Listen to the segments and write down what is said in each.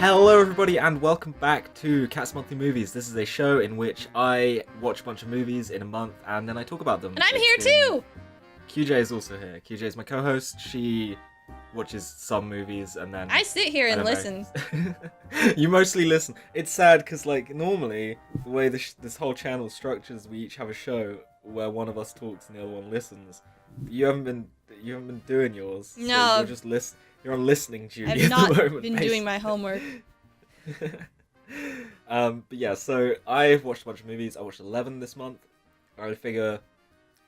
Hello everybody and welcome back to Cat's Monthly Movies. This is a show in which I watch a bunch of movies in a month and then I talk about them. And I'm here too! QJ is also here. QJ is my co-host. She watches some movies and then... I sit here and listen. You mostly listen. It's sad because normally the way this whole channel structures, we each have a show where one of us talks and the other one listens. You haven't been doing yours. No. So you're just you're on listening duty I've at not the moment, been doing my homework. But yeah, so I've watched a bunch of movies. I watched 11 this month. I figure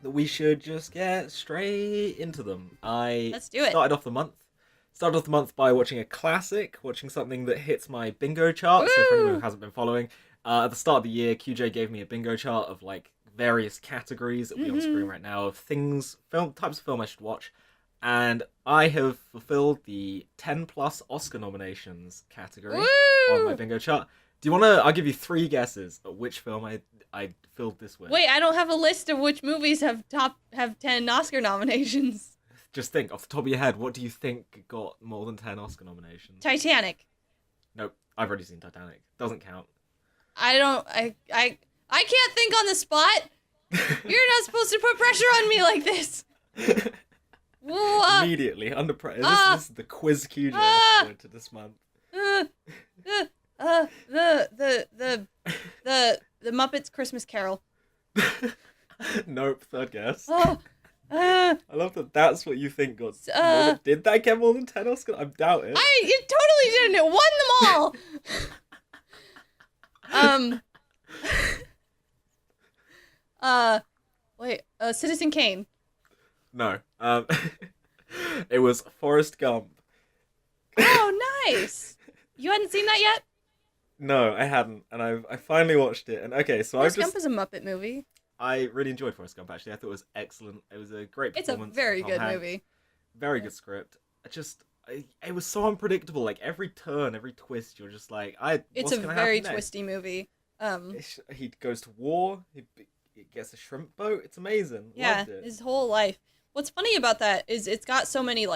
that we should just get straight into them. Let's do it. Started off the month by watching a classic, watching something that hits my bingo chart. So for anyone who hasn't been following, at the start of the year, QJ gave me a bingo chart of various categories that will be on screen right now of types of film I should watch. And I have fulfilled the 10 plus Oscar nominations category on my bingo chart. Do you want to... I'll give you 3 guesses at which film I filled this with. Wait, I don't have a list of which movies have 10 Oscar nominations. Just think, off the top of your head, what do you think got more than 10 Oscar nominations? Titanic. Nope, I've already seen Titanic. Doesn't count. I can't think on the spot. You're not supposed to put pressure on me like this. Immediately, under pressure. This is the quiz QJ to this month. The Muppets Christmas Carol. Nope, third guess. I I love that that's what you think got... Did that get more than 10 Oscars? I doubt it. It totally didn't. It won them all. Citizen Kane. No. It was Forrest Gump. Oh, nice. You hadn't seen that yet? No, I hadn't, and I finally watched it. And okay, so Forrest Gump is a Muppet movie. I really enjoyed Forrest Gump. Actually, I thought it was excellent. It was a great performance. It's a very good movie. Very good script. It was so unpredictable. Like every turn, every twist, you're just like, It's a very twisty movie. He goes to war. He gets a shrimp boat. It's amazing. Yeah, Loved it. His whole life. What's funny about that is it's got so many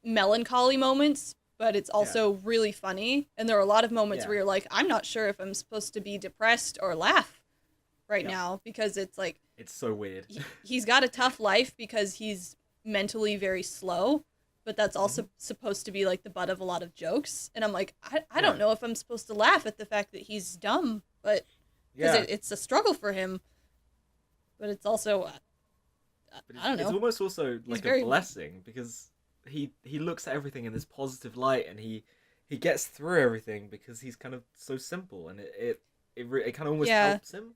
melancholy moments, but it's also really funny. And there are a lot of moments where you're like, I'm not sure if I'm supposed to be depressed or laugh right now, because it's it's so weird. He's got a tough life because he's mentally very slow, but that's also supposed to be the butt of a lot of jokes. And I'm like, I don't know if I'm supposed to laugh at the fact that he's dumb, but because it's a struggle for him, but it's also I don't know. It's almost also a blessing because he looks at everything in this positive light, and he gets through everything because he's kind of so simple, and it kind of almost helps him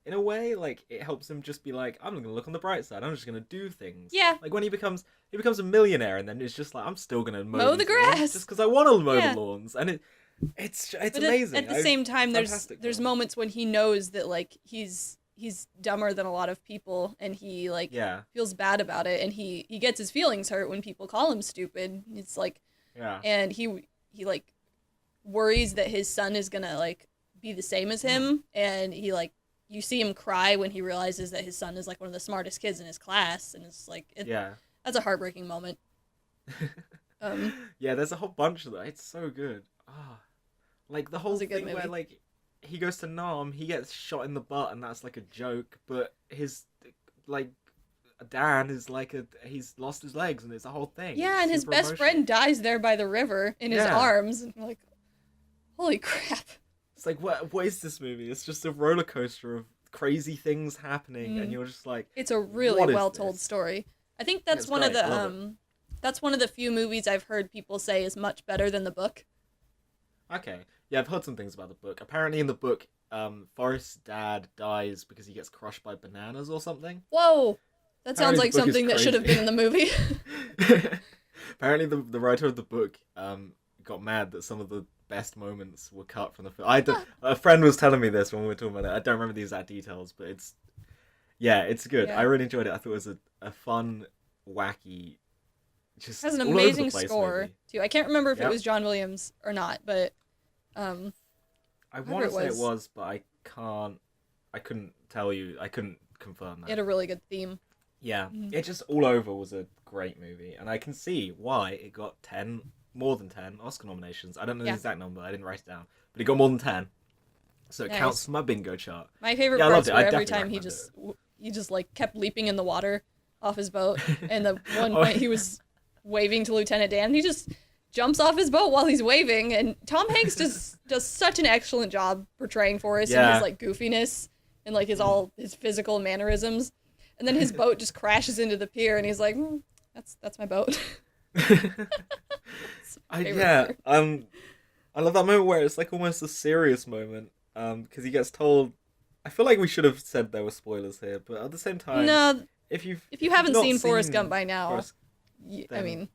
in a way. It helps him just be like, I'm gonna look on the bright side. I'm just gonna do things. Yeah. When he becomes a millionaire, and then it's just I'm still gonna mow the grass just because I want to mow the lawns, and it's amazing. At the same time, there's moments when he knows that he's dumber than a lot of people, and he feels bad about it, and he gets his feelings hurt when people call him stupid. It's and he worries that his son is gonna be the same as him, and he you see him cry when he realizes that his son is one of the smartest kids in his class, and it's that's a heartbreaking moment. Yeah, there's a whole bunch of that. It's so good. The whole thing where he goes to Nam, he gets shot in the butt, and that's a joke, but his Dan is he's lost his legs, and it's a whole thing. Yeah, and his best friend dies there by the river in his arms, and you're holy crap. It's what is this movie? It's just a roller coaster of crazy things happening, and you're just it's a really well told story. I think that's one of the few movies I've heard people say is much better than the book. Okay. Yeah, I've heard some things about the book. Apparently in the book, Forrest's dad dies because he gets crushed by bananas or something. Whoa! That sounds like something that should have been in the movie. Apparently the writer of the book got mad that some of the best moments were cut from the film. A friend was telling me this when we were talking about it. I don't remember the exact details, but it's good. Yeah. I really enjoyed it. I thought it was a fun, wacky, just has an amazing score movie. Too. I can't remember if it was John Williams or not, but I want to say it was, but I couldn't tell you. I couldn't confirm that. It had a really good theme. Yeah, it just all over was a great movie, and I can see why it got 10 more than 10 Oscar nominations. I don't know the Yeah. exact number. I didn't write it down, but he got more than 10. So it Nice. counts for my bingo chart. My favorite Yeah, I parts loved were it. I every definitely time recommend he just like kept leaping in the water off his boat, and the one Oh, point he was waving to Lieutenant Dan, he just jumps off his boat while he's waving, and Tom Hanks does such an excellent job portraying Forrest and Yeah. his like goofiness and like his physical mannerisms, and then his boat just crashes into the pier, and he's like, that's my boat. Yeah, I love that moment where it's like almost a serious moment, because he gets told. I feel like we should have said there were spoilers here, but at the same time, No, if you haven't not seen Forrest Gump by now, Forrest, I then mean,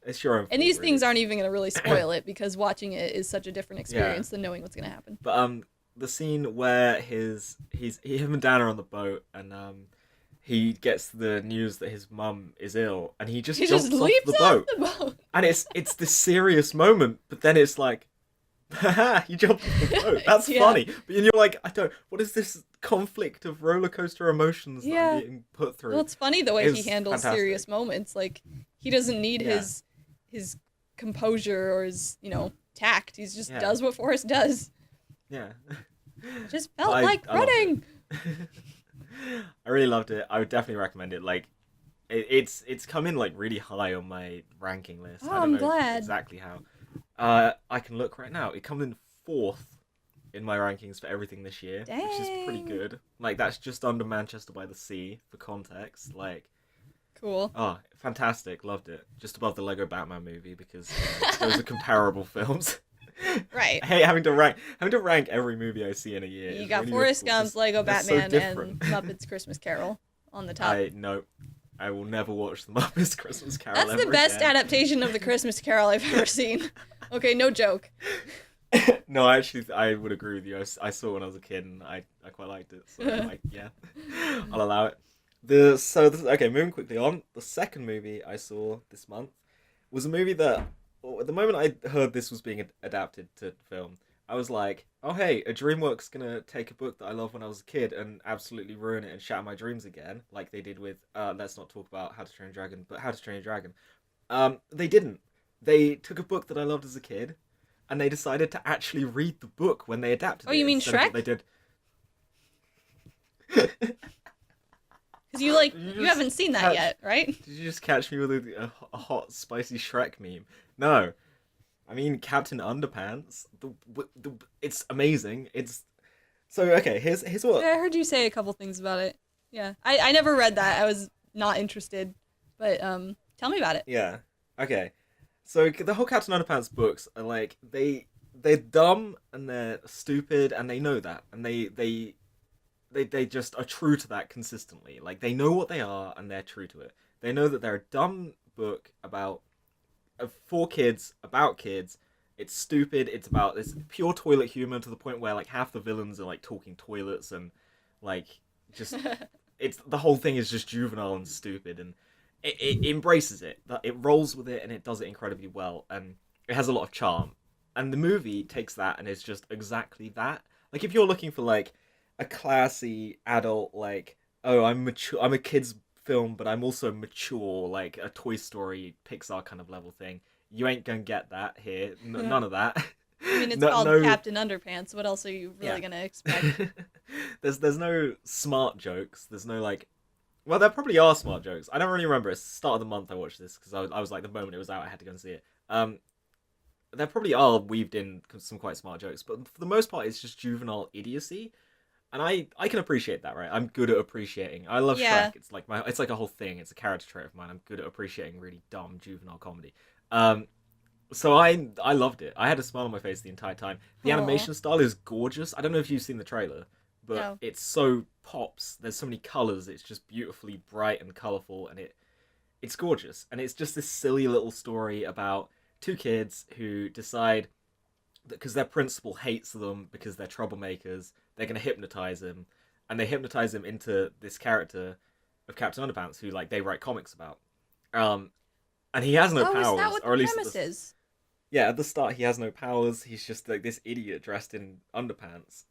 it's your own. and these fault, things really. aren't even gonna really spoil it because watching it is such a different experience than knowing what's gonna happen. But the scene where him and Dan are on the boat, and he gets the news that his mum is ill, and he just jumps off leaps the off boat. the boat. And it's this serious moment, but then it's like, haha, you jumped off the boat. That's funny. But you're like, what is this conflict of roller coaster emotions that I'm being put through? Well, it's funny the way It's he handles fantastic. serious moments. Like, he doesn't need his composure or his, tact. He just does what Forrest does. Yeah. It just felt like running. I really loved it. I would definitely recommend it. Like, it's come in like really high on my ranking list. Oh, I don't I'm know glad. exactly how. I can look right now. It comes in 4th in my rankings for everything this year, which is pretty Dang. good. Like, that's just under Manchester by the Sea for context. Like, Cool. oh, fantastic! Loved it. Just above the Lego Batman movie because those are comparable films. Right. I hate having to rank every movie I see in a year. You It's got really Forrest difficult Gump's 'cause Lego they're so Batman and different. Muppets Christmas Carol on the top. I will never watch the Muppets Christmas Carol. That's the ever best again. adaptation of the Christmas Carol I've ever seen. Okay, no joke. No, actually, I would agree with you. I saw it when I was a kid, and I quite liked it. So, yeah, I'll allow it. Okay, moving quickly on. The second movie I saw this month was a movie that, at the moment I heard this was being adapted to film, I was like, oh hey, a DreamWorks gonna take a book that I loved when I was a kid and absolutely ruin it and shatter my dreams again, like they did with, let's not talk about How to Train Your Dragon, but How to Train Your Dragon. They didn't. They took a book that I loved as a kid, and they decided to actually read the book when they adapted it. Oh, you mean instead of Shrek? what they did. Because you haven't seen that yet, right? Did you just catch me with a hot, spicy Shrek meme? No. I mean, Captain Underpants. It's amazing. Okay, here's what... I heard you say a couple things about it. Yeah. I never read that. I was not interested. But tell me about it. Yeah. Okay. So the whole Captain Underpants books are like, they're dumb and they're stupid and they know that. And they just are true to that consistently. Like, they know what they are and they're true to it. They know that they're a dumb book for kids, about kids. It's stupid. It's pure toilet humor to the point where like half the villains are like talking toilets and like just the whole thing is just juvenile and stupid, and it embraces it. It rolls with it and it does it incredibly well, and it has a lot of charm. And the movie takes that and it's just exactly that. Like, if you're looking for like a classy adult, like, oh, I'm a kid's film, but I'm also mature, like a Toy Story, Pixar kind of level thing, you ain't gonna get that here. None of that. I mean, it's called Captain Underpants. What else are you really gonna expect? There's no smart jokes. There's no like... Well, there probably are smart jokes. I don't really remember. It's the start of the month I watched this, because I was like, the moment it was out, I had to go and see it. There probably are weaved in some quite smart jokes, but for the most part, it's just juvenile idiocy. And I can appreciate that, right? I'm good at appreciating. I love Shrek. It's like a whole thing. It's a character trait of mine. I'm good at appreciating really dumb juvenile comedy. So I loved it. I had a smile on my face the entire time. The animation style is gorgeous. I don't know if you've seen the trailer, but it's so pops. There's so many colors. It's just beautifully bright and colorful, and it's gorgeous. And it's just this silly little story about two kids who decide that because their principal hates them because they're troublemakers, they're going to hypnotize him, and they hypnotize him into this character of Captain Underpants, who like they write comics about. And he has no powers, is that what or at the least premise is? Yeah, at the start he has no powers. He's just like this idiot dressed in underpants.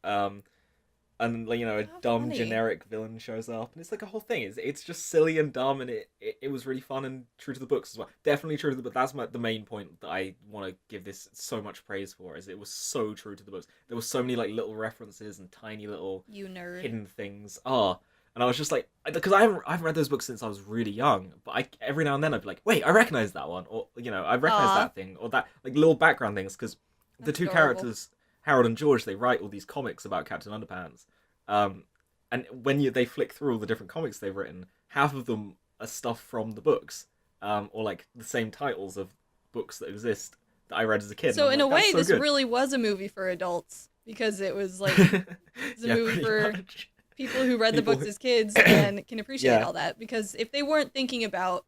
and like, a How dumb funny. generic villain shows up, and it's like a whole thing. It's just silly and dumb, and it was really fun and true to the books as well. Definitely true to the book. That's the main point that I want to give this so much praise for, is it was so true to the books. There were so many like little references and tiny little You nerd. hidden things. And I was just like, because I haven't read those books since I was really young, but every now and then I'd be like, wait, I recognize that one, or I recognize that thing, or that, like, little background things, because the two adorable. characters, Harold and George, they write all these comics about Captain Underpants, and when they flick through all the different comics they've written, half of them are stuff from the books, or like the same titles of books that exist that I read as a kid. So in like, a way, so this good. really was a movie for adults, because it was like it's a Yeah, movie pretty for much. people who read the People books who- as kids and can appreciate Yeah. all that. Because if they weren't thinking about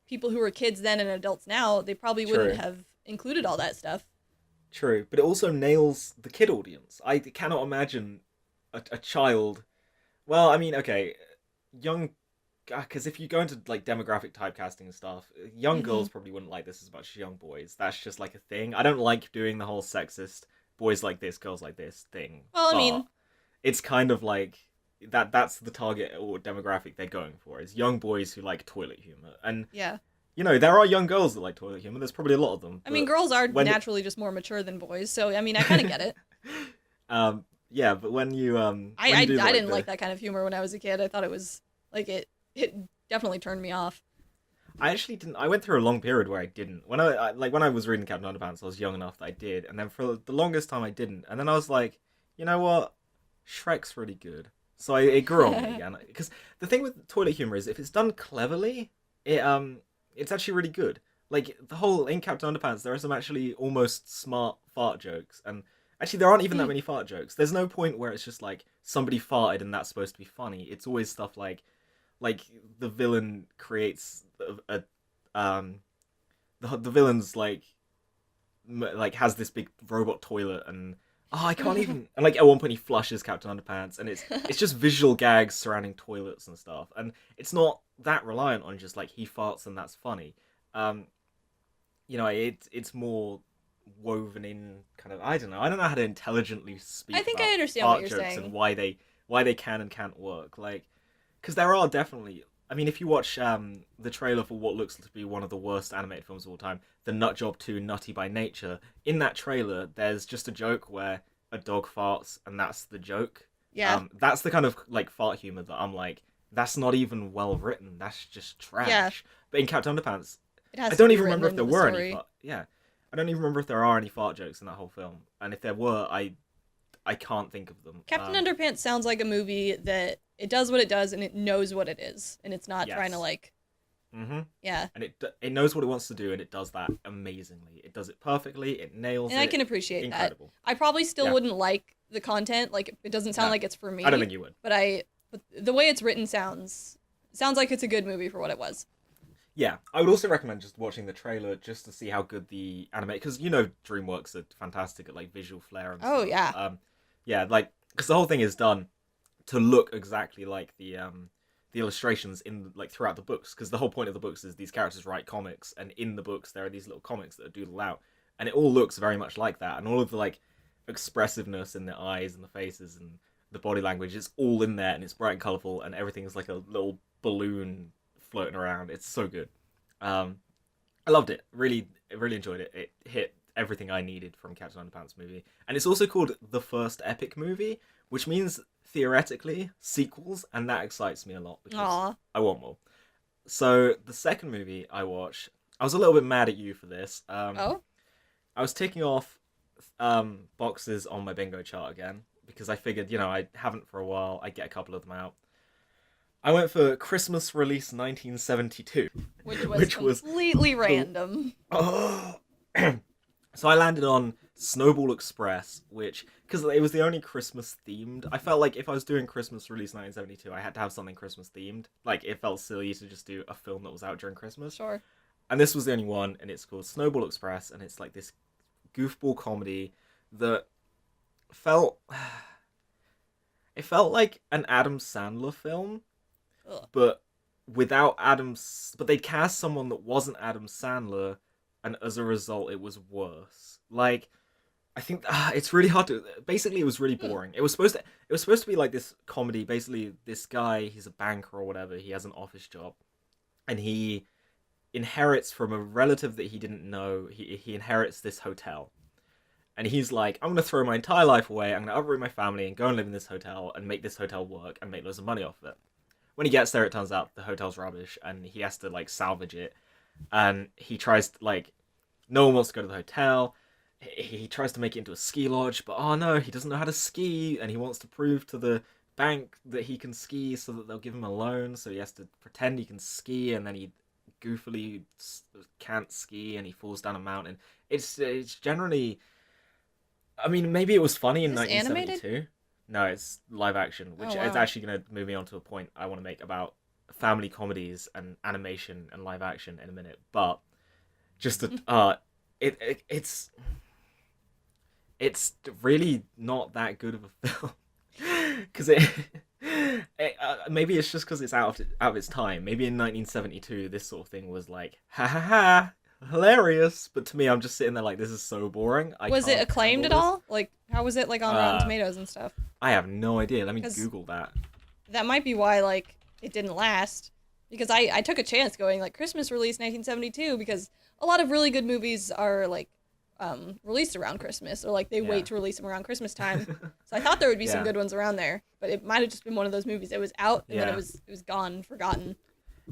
people who were kids then and adults now, they probably wouldn't True. have included all that stuff. True, but it also nails the kid audience. I cannot imagine a child. Well, I mean, okay, young, because if you go into like demographic typecasting and stuff, young Mm-hmm. girls probably wouldn't like this as much as young boys. That's just like a thing. I don't like doing the whole sexist boys like this, girls like this thing. Well, I But mean, it's kind of like that's the target or demographic they're going for, is young boys who like toilet humor. And yeah. there are young girls that like toilet humor. There's probably a lot of them. I mean, but girls are when naturally just more mature than boys, so I mean, I kind of get it. Yeah, but when you I do, didn't like that kind of humor when I was a kid. I thought it was like it definitely turned me off. I actually didn't. I went through a long period where I didn't. When I was reading Captain Underpants, I was young enough that I did, and then for the longest time I didn't. And then I was like, you know what, Shrek's really good. So it grew on me again. Because the thing with toilet humor is, if it's done cleverly, it's actually really good. Like the whole in Captain Underpants, there are some actually almost smart fart jokes, and actually there aren't even that many fart jokes. There's no point where it's just like somebody farted and that's supposed to be funny. It's always stuff like the villain creates the villain's like has this big robot toilet, and I can't even, and like at one point he flushes Captain Underpants, and it's just visual gags surrounding toilets and stuff, and it's not that reliant on just like he farts and that's funny. um it's more woven in, kind of, I don't know how to intelligently speak I think about I understand what fart you're jokes saying. and why they can and can't work, like, because there are definitely, I mean, if you watch the trailer for what looks to be one of the worst animated films of all time, The Nut Job 2 Nutty by Nature, in that trailer there's just a joke where a dog farts and that's the joke. Yeah. That's the kind of like fart humor that I'm like, that's not even well written, that's just trash. Yeah. But in Captain Underpants, It has I to don't be even written remember if into there the were story. any fart. Yeah, I don't even remember if there are any fart jokes in that whole film, and if there were, I can't think of them. Captain Underpants sounds like a movie that it does what it does and it knows what it is, and it's not trying to Yes. like, Mm-hmm. yeah. And it knows what it wants to do, and it does that amazingly. It does it perfectly. It nails And it. I can appreciate Incredible. that. I probably still Yeah. wouldn't like the content. Like, it doesn't sound No, like it's for me. I don't think you would. But the way it's written sounds like it's a good movie for what it was. Yeah, I would also recommend just watching the trailer just to see how good the anime, because DreamWorks are fantastic at like visual flair and Oh, stuff. yeah. Yeah, like, because the whole thing is done to look exactly like the illustrations in like throughout the books, because the whole point of the books is these characters write comics, and in the books there are these little comics that are doodled out, and it all looks very much like that, and all of the like expressiveness in the eyes and the faces and the body language, it's all in there, and it's bright and colorful, and everything's like a little balloon floating around. It's so good. I loved it. Really, really enjoyed it. It hit everything I needed from Captain Underpants movie, and it's also called the first epic movie, which means theoretically sequels, and that excites me a lot because Aw. I want more. So the second movie I watched, I was a little bit mad at you for this. Oh? I was ticking off boxes on my bingo chart again because I figured, I haven't for a while. I'd get a couple of them out. I went for Christmas release 1972, Which was completely random. Oh. So I landed on Snowball Express, which, because it was the only Christmas themed, I felt like if I was doing Christmas release 1972, I had to have something Christmas themed. Like, it felt silly to just do a film that was out during Christmas. Sure. And this was the only one, and it's called Snowball Express, and it's like this goofball comedy that felt... It felt like an Adam Sandler film, Ugh. but without but they'd cast someone that wasn't Adam Sandler, and as a result it was worse. Like, I think it's really hard to. Basically, it was really boring. It was supposed to be like this comedy. Basically, this guy, he's a banker or whatever. He has an office job, and he inherits from a relative that he didn't know. He inherits this hotel, and he's like, I'm gonna throw my entire life away. I'm gonna uproot my family and go and live in this hotel and make this hotel work and make loads of money off of it. When he gets there, it turns out the hotel's rubbish, and he has to like salvage it. And he tries to, like, no one wants to go to the hotel. He tries to make it into a ski lodge, but oh no, he doesn't know how to ski, and he wants to prove to the bank that he can ski so that they'll give him a loan. So he has to pretend he can ski, and then he goofily can't ski, and he falls down a mountain. It's generally, I mean, maybe it was funny in Is this 1972. animated? No, it's live action, which Oh is wow. actually going to move me on to a point I want to make about family comedies and animation and live action in a minute. But just to, it's really not that good of a film because maybe it's just because it's out of its time. Maybe in 1972 this sort of thing was like ha ha ha hilarious, but to me I'm just sitting there like, this is so boring. I Was it can't acclaimed handle at this. all? Like, how was it like on Rotten Tomatoes and stuff? I have no idea. Let me 'Cause Google that. that might be why like it didn't last. Because I took a chance going like Christmas release 1972 because a lot of really good movies are like released around Christmas, or like they wait to release them around Christmas time. So I thought there would be some good ones around there, but it might have just been one of those movies. It was out and then it was gone, forgotten.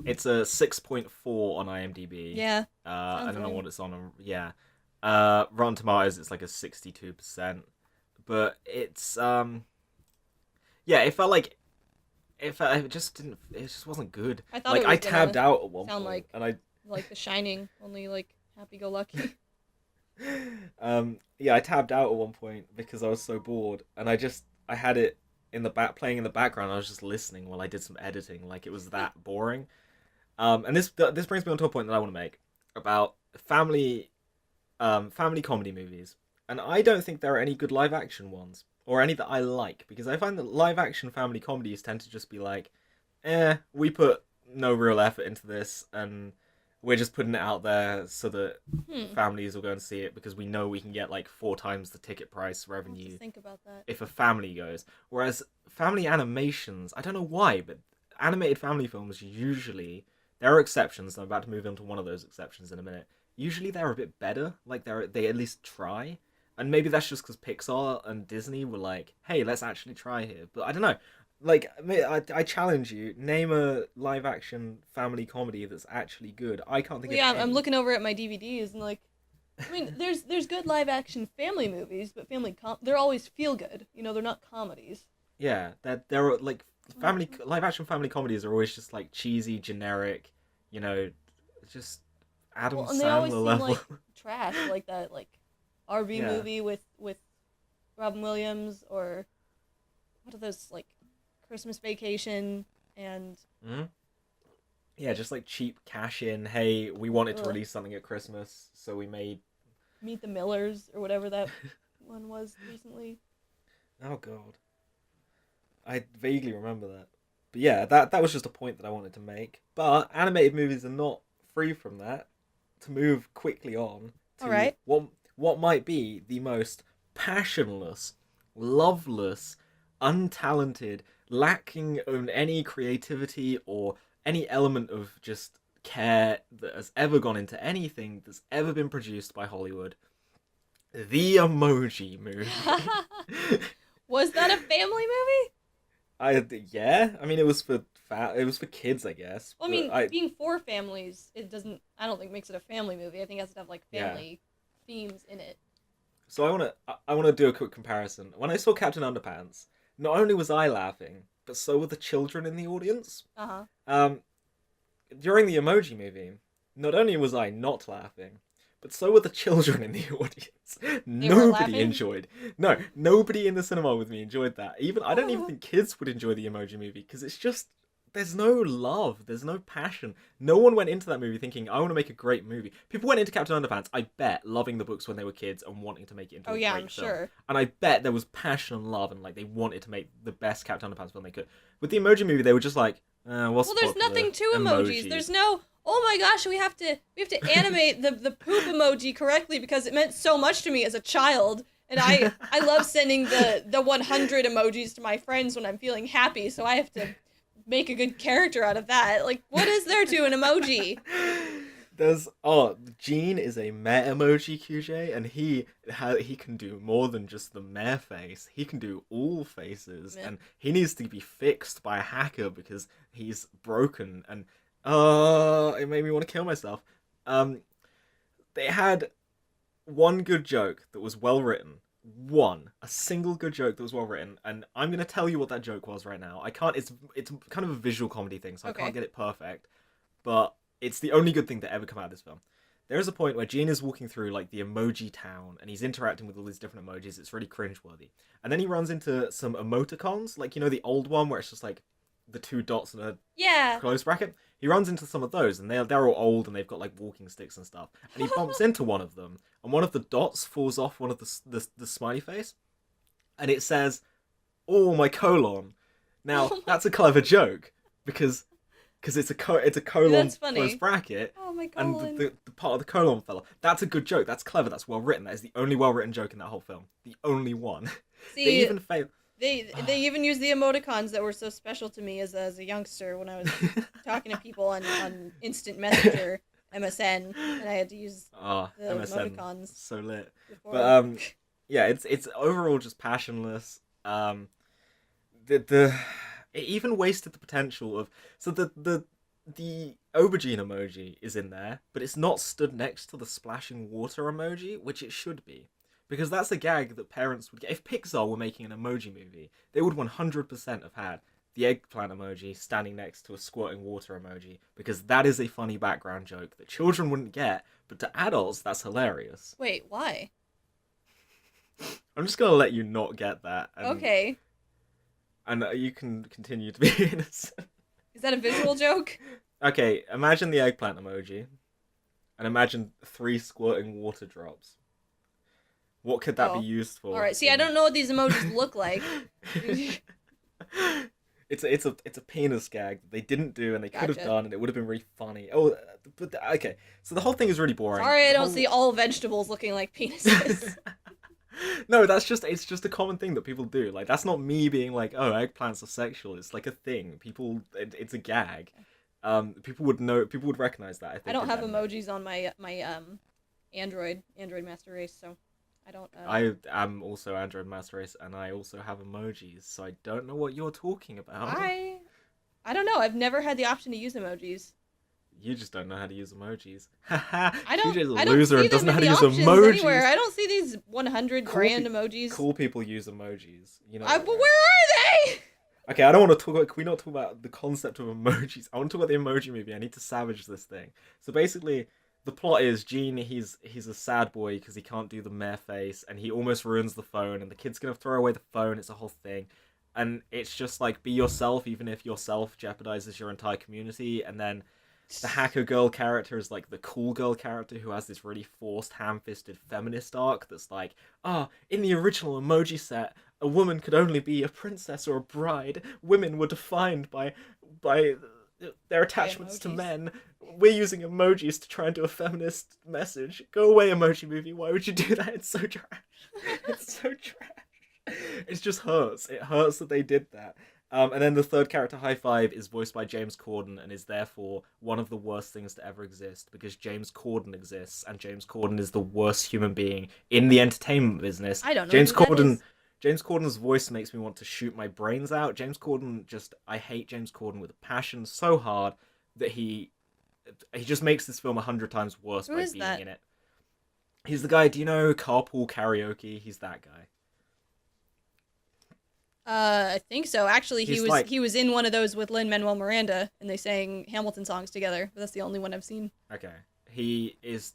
It's a 6.4 on IMDb. Yeah. I don't know what it's on. Yeah. Rotten Tomatoes, it's like a 62%. But it's yeah, it felt like it just didn't. It just wasn't good. I thought like it was I tabbed gonna out at one sound point, like and I like The Shining, only like happy-go-lucky. yeah, I tabbed out at one point because I was so bored, and I had it in the back playing in the background. I was just listening while I did some editing. Like, it was that boring. And this brings me on to a point that I want to make about family comedy movies, and I don't think there are any good live action ones or any that I like, because I find that live action family comedies tend to just be like, we put no real effort into this, and we're just putting it out there so that families will go and see it because we know we can get like 4 times the ticket price I'll have to revenue think about that. if a family goes. Whereas family animations, I don't know why, but animated family films usually, there are exceptions. I'm about to move into one of those exceptions in a minute. Usually they're a bit better. Like, they at least try. And maybe that's just because Pixar and Disney were like, hey, let's actually try here. But I don't know. Like, I challenge you, name a live action family comedy that's actually good. I can't think Well, yeah, of any. I'm looking over at my DVDs and like, I mean, there's good live action family movies, but they're always feel good. You know, they're not comedies. Yeah, they're like family live action family comedies are always just like cheesy, generic, you know, just Adam Well, and they always Sandler seem level. like trash, like that like RV Yeah. movie with Robin Williams, or what are those, like Christmas Vacation and Hmm. Yeah, just like cheap cash in. Hey, we wanted to Ugh. release something at Christmas, so we made. Meet the Millers or whatever that one was recently. Oh God, I vaguely remember that. But yeah, that was just a point that I wanted to make. But animated movies are not free from that. To move quickly on to All right. what might be the most passionless, loveless, untalented, lacking in any creativity or any element of just care that has ever gone into anything that's ever been produced by Hollywood. The Emoji Movie. Was that a family movie? Yeah, I mean, it was for kids, I guess. Well, I mean, being for families, it doesn't. I don't think makes it a family movie. I think it has to have like family themes in it. So I wanna do a quick comparison. When I saw Captain Underpants, not only was I laughing, but so were the children in the audience. Uh-huh. During the Emoji Movie, not only was I not laughing, but so were the children in the audience. Nobody laughing? enjoyed. No, nobody in the cinema with me enjoyed that. I don't even think kids would enjoy the Emoji Movie because it's just, there's no love, there's no passion. No one went into that movie thinking, I want to make a great movie. People went into Captain Underpants, I bet, loving the books when they were kids and wanting to make it into a great I'm film. sure. And I bet there was passion and love, and like they wanted to make the best Captain Underpants film they could. With the Emoji Movie, they were just like, what's Well, there's popular? nothing to emojis. There's no. Oh my gosh, we have to animate the poop emoji correctly because it meant so much to me as a child, And I love sending the 100 emojis to my friends when I'm feeling happy, so I have to make a good character out of that. Like, what is there to an emoji? Gene is a meh emoji, QJ, and he can do more than just the meh face. He can do all faces, and he needs to be fixed by a hacker because he's broken. And it made me want to kill myself. They had one good joke that was well written. A single good joke that was well written, and I'm gonna tell you what that joke was right now. I can't. It's kind of a visual comedy thing, so I can't get it perfect, but it's the only good thing to ever come out of this film. There is a point where Gene is walking through like the emoji town, and he's interacting with all these different emojis. It's really cringeworthy, and then he runs into some emoticons, like the old one where it's just like the two dots and a close bracket. He runs into some of those, and they're all old, and they've got like walking sticks and stuff. And he bumps into one of them, and one of the dots falls off one of the smiley face, and it says, "Oh, my colon." Now that's a clever joke because it's a colon close bracket, and the part of the colon fell off. That's a good joke. That's clever. That's well written. That is the only well written joke in that whole film. The only one. See, they even fail. They even use the emoticons that were so special to me as a youngster when I was talking to people on Instant Messenger, MSN, and I had to use the MSN, emoticons. So lit. Before. But yeah, it's overall just passionless. It even wasted the potential of the aubergine emoji is in there, but it's not stood next to the splashing water emoji, which it should be. Because that's a gag that parents would get. If Pixar were making an emoji movie, they would 100% have had the eggplant emoji standing next to a squirting water emoji, because that is a funny background joke that children wouldn't get, but to adults, that's hilarious. Wait, why? I'm just going to let you not get that. Okay. And you can continue to be innocent. Is that a visual joke? Okay, imagine the eggplant emoji, and imagine 3 squirting water drops. What could that be used for? All right. See, I don't know what these emojis look like. It's a penis gag that they didn't do, and they could have done, and it would have been really funny. Oh, but okay. So the whole thing is really boring. Sorry, I don't see all vegetables looking like penises. No, it's just a common thing that people do. Like, that's not me being like, oh, eggplants are sexual. It's like a thing. It's a gag. People would know. People would recognize that. I don't have emojis on my Android Master Race, so. I don't. I am also Android Master Race, and I also have emojis, so I don't know what you're talking about. I don't know. I've never had the option to use emojis. You just don't know how to use emojis. I don't. QJ's a I loser don't and doesn't know how to use emojis. Anywhere. I don't see these 100 grand emojis. Cool people use emojis. But where are they? Okay, I don't want to talk about. Can we not talk about the concept of emojis? I want to talk about the Emoji Movie. I need to savage this thing. So basically, the plot is Gene, he's a sad boy because he can't do the meh face, and he almost ruins the phone, and the kid's gonna throw away the phone. It's a whole thing, and it's just like, be yourself, even if yourself jeopardizes your entire community. And then the hacker girl character is like the cool girl character who has this really forced, ham-fisted feminist arc that's like, in the original emoji set, a woman could only be a princess or a bride. Women were defined by their attachments to men. We're using emojis to try and do a feminist message. Go away, Emoji Movie. Why would you do that? It's so trash. It's so trash. It just hurts. It hurts that they did that. And then the third character, High Five, is voiced by James Corden and is therefore one of the worst things to ever exist, because James Corden exists, and James Corden is the worst human being in the entertainment business. I don't know James who that Corden. is. James Corden's voice makes me want to shoot my brains out. I hate James Corden with a passion so hard that he just makes this film 100 times worse by being in it. He's the guy, do you know Carpool Karaoke? He's that guy. I think so. Actually, he was in one of those with Lin-Manuel Miranda, and they sang Hamilton songs together, but that's the only one I've seen. Okay. He's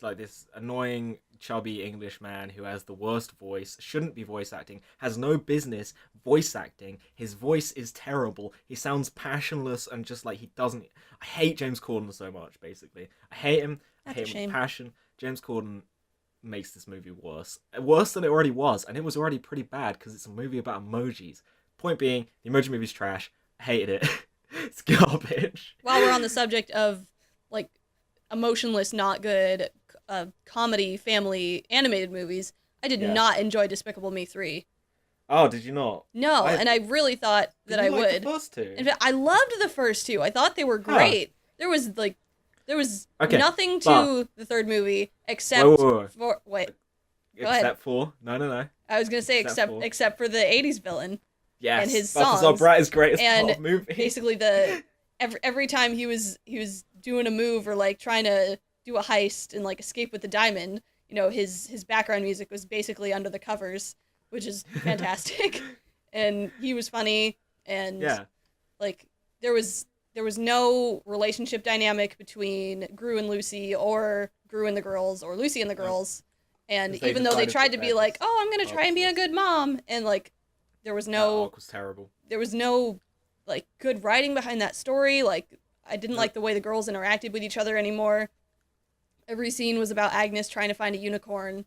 like this annoying, chubby English man who has the worst voice, shouldn't be voice acting, has no business voice acting. His voice is terrible. He sounds passionless and just like he doesn't... I hate James Corden so much, basically. I hate him. I hate him with passion. James Corden makes this movie worse. Worse than it already was, and it was already pretty bad because it's a movie about emojis. Point being, the Emoji Movie's trash. I hated it. It's garbage. While we're on the subject of, like, emotionless, not good comedy, family, animated movies, I did not enjoy Despicable Me 3. Oh, did you not? No, and I really thought that I would. The first two? In fact, I loved the first two. I thought they were great. There was nothing to the third movie except for Except for no. I was gonna say except for the '80s villain. Yes, and his songs. Balthazar Brat is greatest and part of the movie. Basically, every time he was doing a move or like trying to do a heist and like escape with the diamond, you know, his background music was basically Under the Covers, which is fantastic, and he was funny, and like there was no relationship dynamic between Gru and Lucy or Gru and the girls or Lucy and the girls, and even though they tried to be like, oh, I'm gonna try and be a good mom, and like there was no arc was terrible. There was no like good writing behind that story. Like I didn't like the way the girls interacted with each other anymore. Every scene was about Agnes trying to find a unicorn.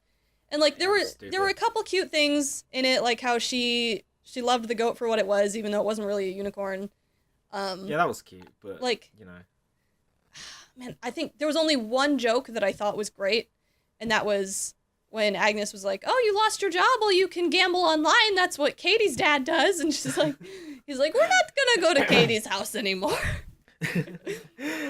And like there were a couple cute things in it, like how she loved the goat for what it was, even though it wasn't really a unicorn. Yeah, that was cute, but like, you know. Man, I think there was only one joke that I thought was great, and that was when Agnes was like, "Oh, you lost your job? Well, you can gamble online. That's what Katie's dad does." And he's like, "We're not gonna go to Katie's house anymore."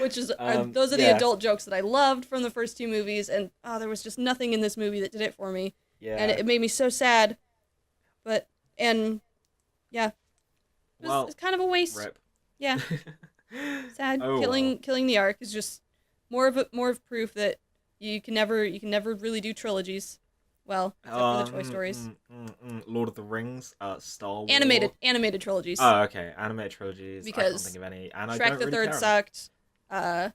Which is those are the adult jokes that I loved from the first two movies, and there was just nothing in this movie that did it for me. Yeah, and it made me so sad. It's kind of a waste. Rip. Yeah, sad. Killing the Ark is just more of proof that you can never really do trilogies. Well, except for the Toy Stories. Lord of the Rings, Star Wars. Animated trilogies. Oh, okay. Animated trilogies. Because I can't think of any. And Shrek I don't the really Third care. sucked. I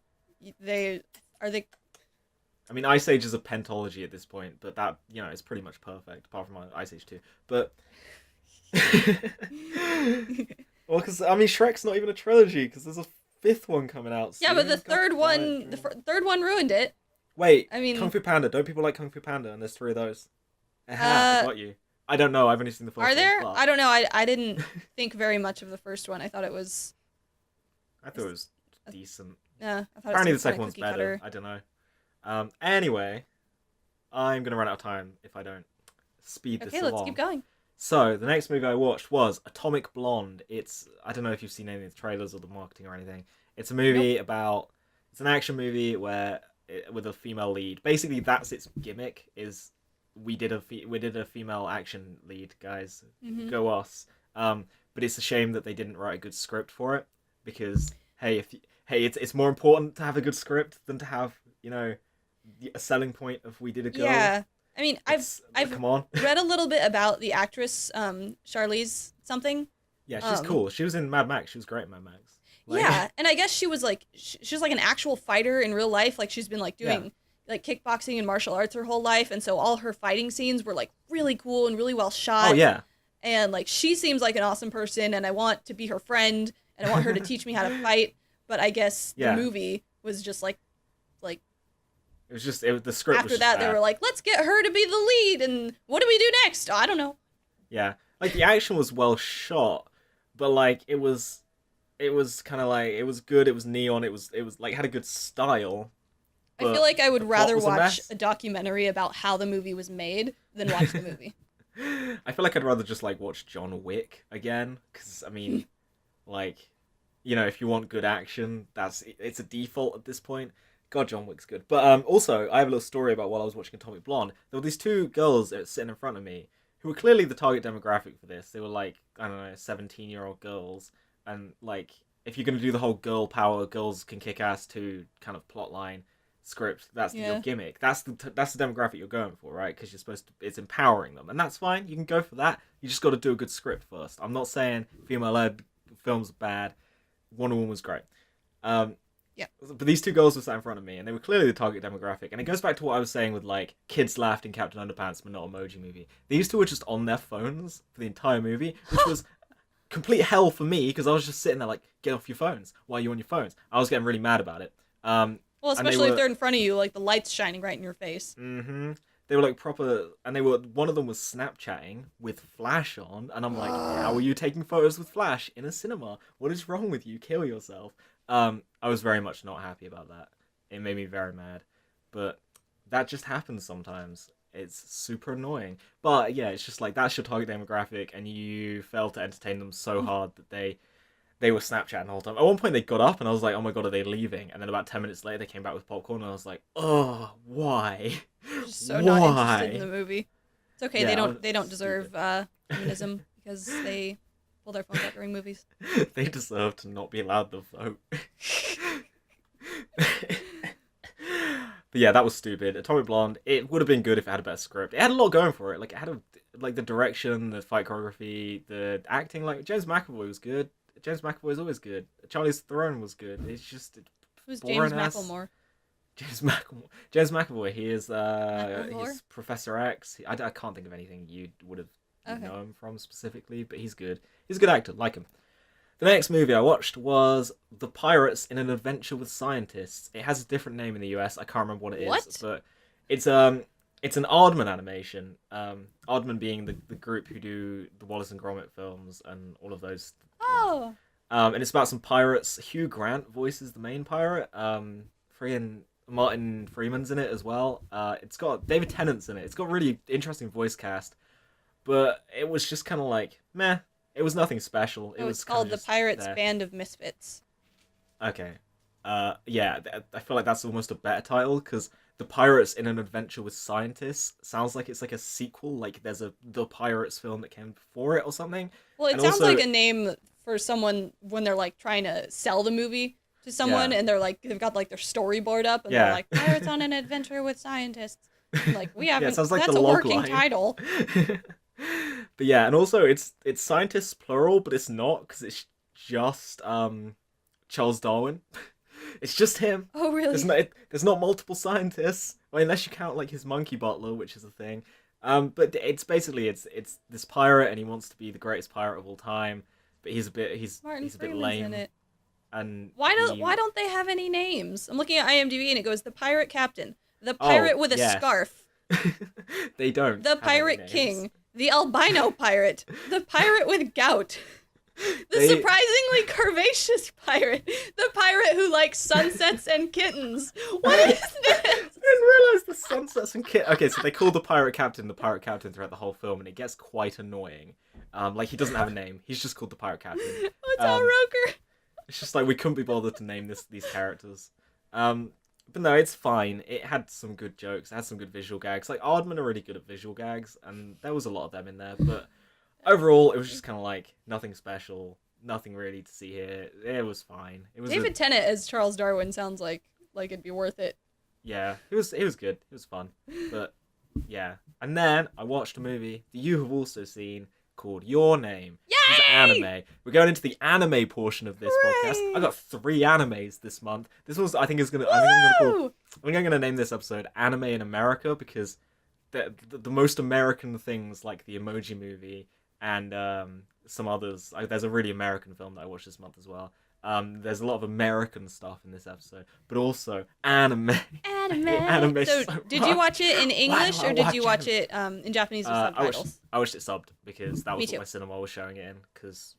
mean, Ice Age is a pentology at this point, but that, you know, is pretty much perfect, apart from Ice Age 2. But... well, because, I mean, Shrek's not even a trilogy, because there's a fifth one coming out soon. Yeah, but the third one ruined it. Wait, I mean, Kung Fu Panda. Don't people like Kung Fu Panda? And there's 3 of those. I got you. I don't know. I've only seen the first one. Are there? But... I don't know. I didn't think very much of the first one. I thought it was decent. Yeah, I thought apparently it was the second one's better. I don't know. Anyway, I'm gonna run out of time if I don't speed this along. Okay, let's keep going. So the next movie I watched was Atomic Blonde. I don't know if you've seen any of the trailers or the marketing or anything. It's a movie about. It's an action movie with a female lead. Basically, that's its gimmick. Is we did a female action lead, guys. Mm-hmm. Go us. But it's a shame that they didn't write a good script for it, because it's more important to have a good script than to have, you know, a selling point of we did a girl. Yeah. I mean, I've come on. read a little bit about the actress, Charlize something. Yeah, she's cool. She was in Mad Max. She was great in Mad Max. Yeah, and I guess she was like she's like an actual fighter in real life. Like she's been like doing like kickboxing and martial arts her whole life, and so all her fighting scenes were like really cool and really well shot. Oh yeah. And like she seems like an awesome person, and I want to be her friend, and I want her to teach me how to fight. But I guess the movie was just like. It was the script. After that, they were like, "Let's get her to be the lead, and what do we do next?" I don't know. Yeah, like the action was well shot, but like it was kind of like it was good. It was neon. It was like had a good style. I feel like I would rather watch a documentary about how the movie was made than watch the movie. I feel like I'd rather just like watch John Wick again, because I mean, like, you know, if you want good action, it's a default at this point. God, John Wick's good. But also, I have a little story about while I was watching Atomic Blonde. There were these 2 girls that were sitting in front of me who were clearly the target demographic for this. They were like, I don't know, 17-year-old girls. And like, if you're going to do the whole girl power, girls can kick ass to kind of plotline script, that's your gimmick. That's the demographic you're going for, right? Because you're supposed to, it's empowering them. And that's fine. You can go for that. You just got to do a good script first. I'm not saying female-led films are bad. Wonder Woman was great. Yeah. But these 2 girls were sat in front of me, and they were clearly the target demographic. And it goes back to what I was saying with, like, kids laughed in Captain Underpants, but not Emoji Movie. These 2 were just on their phones for the entire movie, which was complete hell for me, because I was just sitting there like, get off your phones. Why are you on your phones? I was getting really mad about it. Well, especially if they're in front of you, like the light's shining right in your face. Mm-hmm. They were like proper, and one of them was Snapchatting with flash on, and I'm like, how are you taking photos with flash in a cinema? What is wrong with you? Kill yourself. I was very much not happy about that. It made me very mad. But that just happens sometimes It's super annoying. But yeah, it's just like that's your target demographic, and you fail to entertain them so hard that they were Snapchatting the whole time. At one point, they got up, and I was like, "Oh my god, are they leaving?" And then about 10 minutes later, they came back with popcorn, and I was like, "Oh, why? Just so Why?" not interested in the movie. It's okay. Yeah, They don't deserve feminism because they pull their phones out during movies. They deserve to not be allowed to vote. But yeah, that was stupid. Atomic Blonde. It would have been good if it had a better script. It had a lot going for it. Like it had like the direction, the fight choreography, the acting. Like James McAvoy was good. James McAvoy is always good. Charlize Theron was good. It's just Who's James McElmore? James McAvoy. He is McElmore? he's Professor X. I can't think of anything you would have know him from specifically, but he's good. He's a good actor. Like him. The next movie I watched was The Pirates in an Adventure with Scientists. It has a different name in the US. I can't remember what it is, but it's an Aardman animation. Aardman being the group who do the Wallace and Gromit films and all of those. Oh. And it's about some pirates. Hugh Grant voices the main pirate. Martin Freeman's in it as well. It's got David Tennant's in it. It's got a really interesting voice cast, but it was just kind of like meh. It was nothing special. It was it's called The Pirates Band of Misfits. Okay. Yeah, I feel like that's almost a better title, because The Pirates in an Adventure with Scientists sounds like it's like a sequel, like there's The Pirates film that came before it or something. Well, it sounds like a name for someone when they're like trying to sell the movie to someone, and they're like, they've got like their storyboard up, and they're like, Pirates on an Adventure with Scientists. Like, we haven't, it sounds like that's a working title. But yeah, and also it's scientists plural, but it's not, because it's just Charles Darwin. It's just him. Oh, really? There's not multiple scientists, well, unless you count like his monkey butler, which is a thing. But it's basically it's this pirate, and he wants to be the greatest pirate of all time, but he's a bit lame. In it. And why don't they have any names? I'm looking at IMDb, and it goes the pirate captain, the pirate with a scarf. They don't. The pirate king, the albino pirate, the pirate with gout, the surprisingly curvaceous pirate, the pirate who likes sunsets and kittens. What is this? I didn't realize the sunsets and kittens. Okay, so they call the pirate captain throughout the whole film, and it gets quite annoying. Like, he doesn't have a name. He's just called the pirate captain. What's Al Roker? It's just like we couldn't be bothered to name these characters. But no, it's fine. It had some good jokes. It had some good visual gags. Like, Aardman are really good at visual gags, and there was a lot of them in there. But overall, it was just kind of like nothing special, nothing really to see here. It was fine. It was David Tennant as Charles Darwin sounds like it'd be worth it. Yeah, it was good. It was fun. But yeah, and then I watched a movie that you have also seen called Your Name. Yay! This is anime. We're going into the anime portion of this podcast. I got 3 animes this month. This was, I think, is gonna. I'm gonna name this episode "Anime in America" because the most American things, like the Emoji Movie and some others. There's a really American film that I watched this month as well. There's a lot of American stuff in this episode, but also anime. Anime. So, did you watch it in English or did you watch it in Japanese with subtitles? I watched it subbed because that was what my cinema was showing it in. Because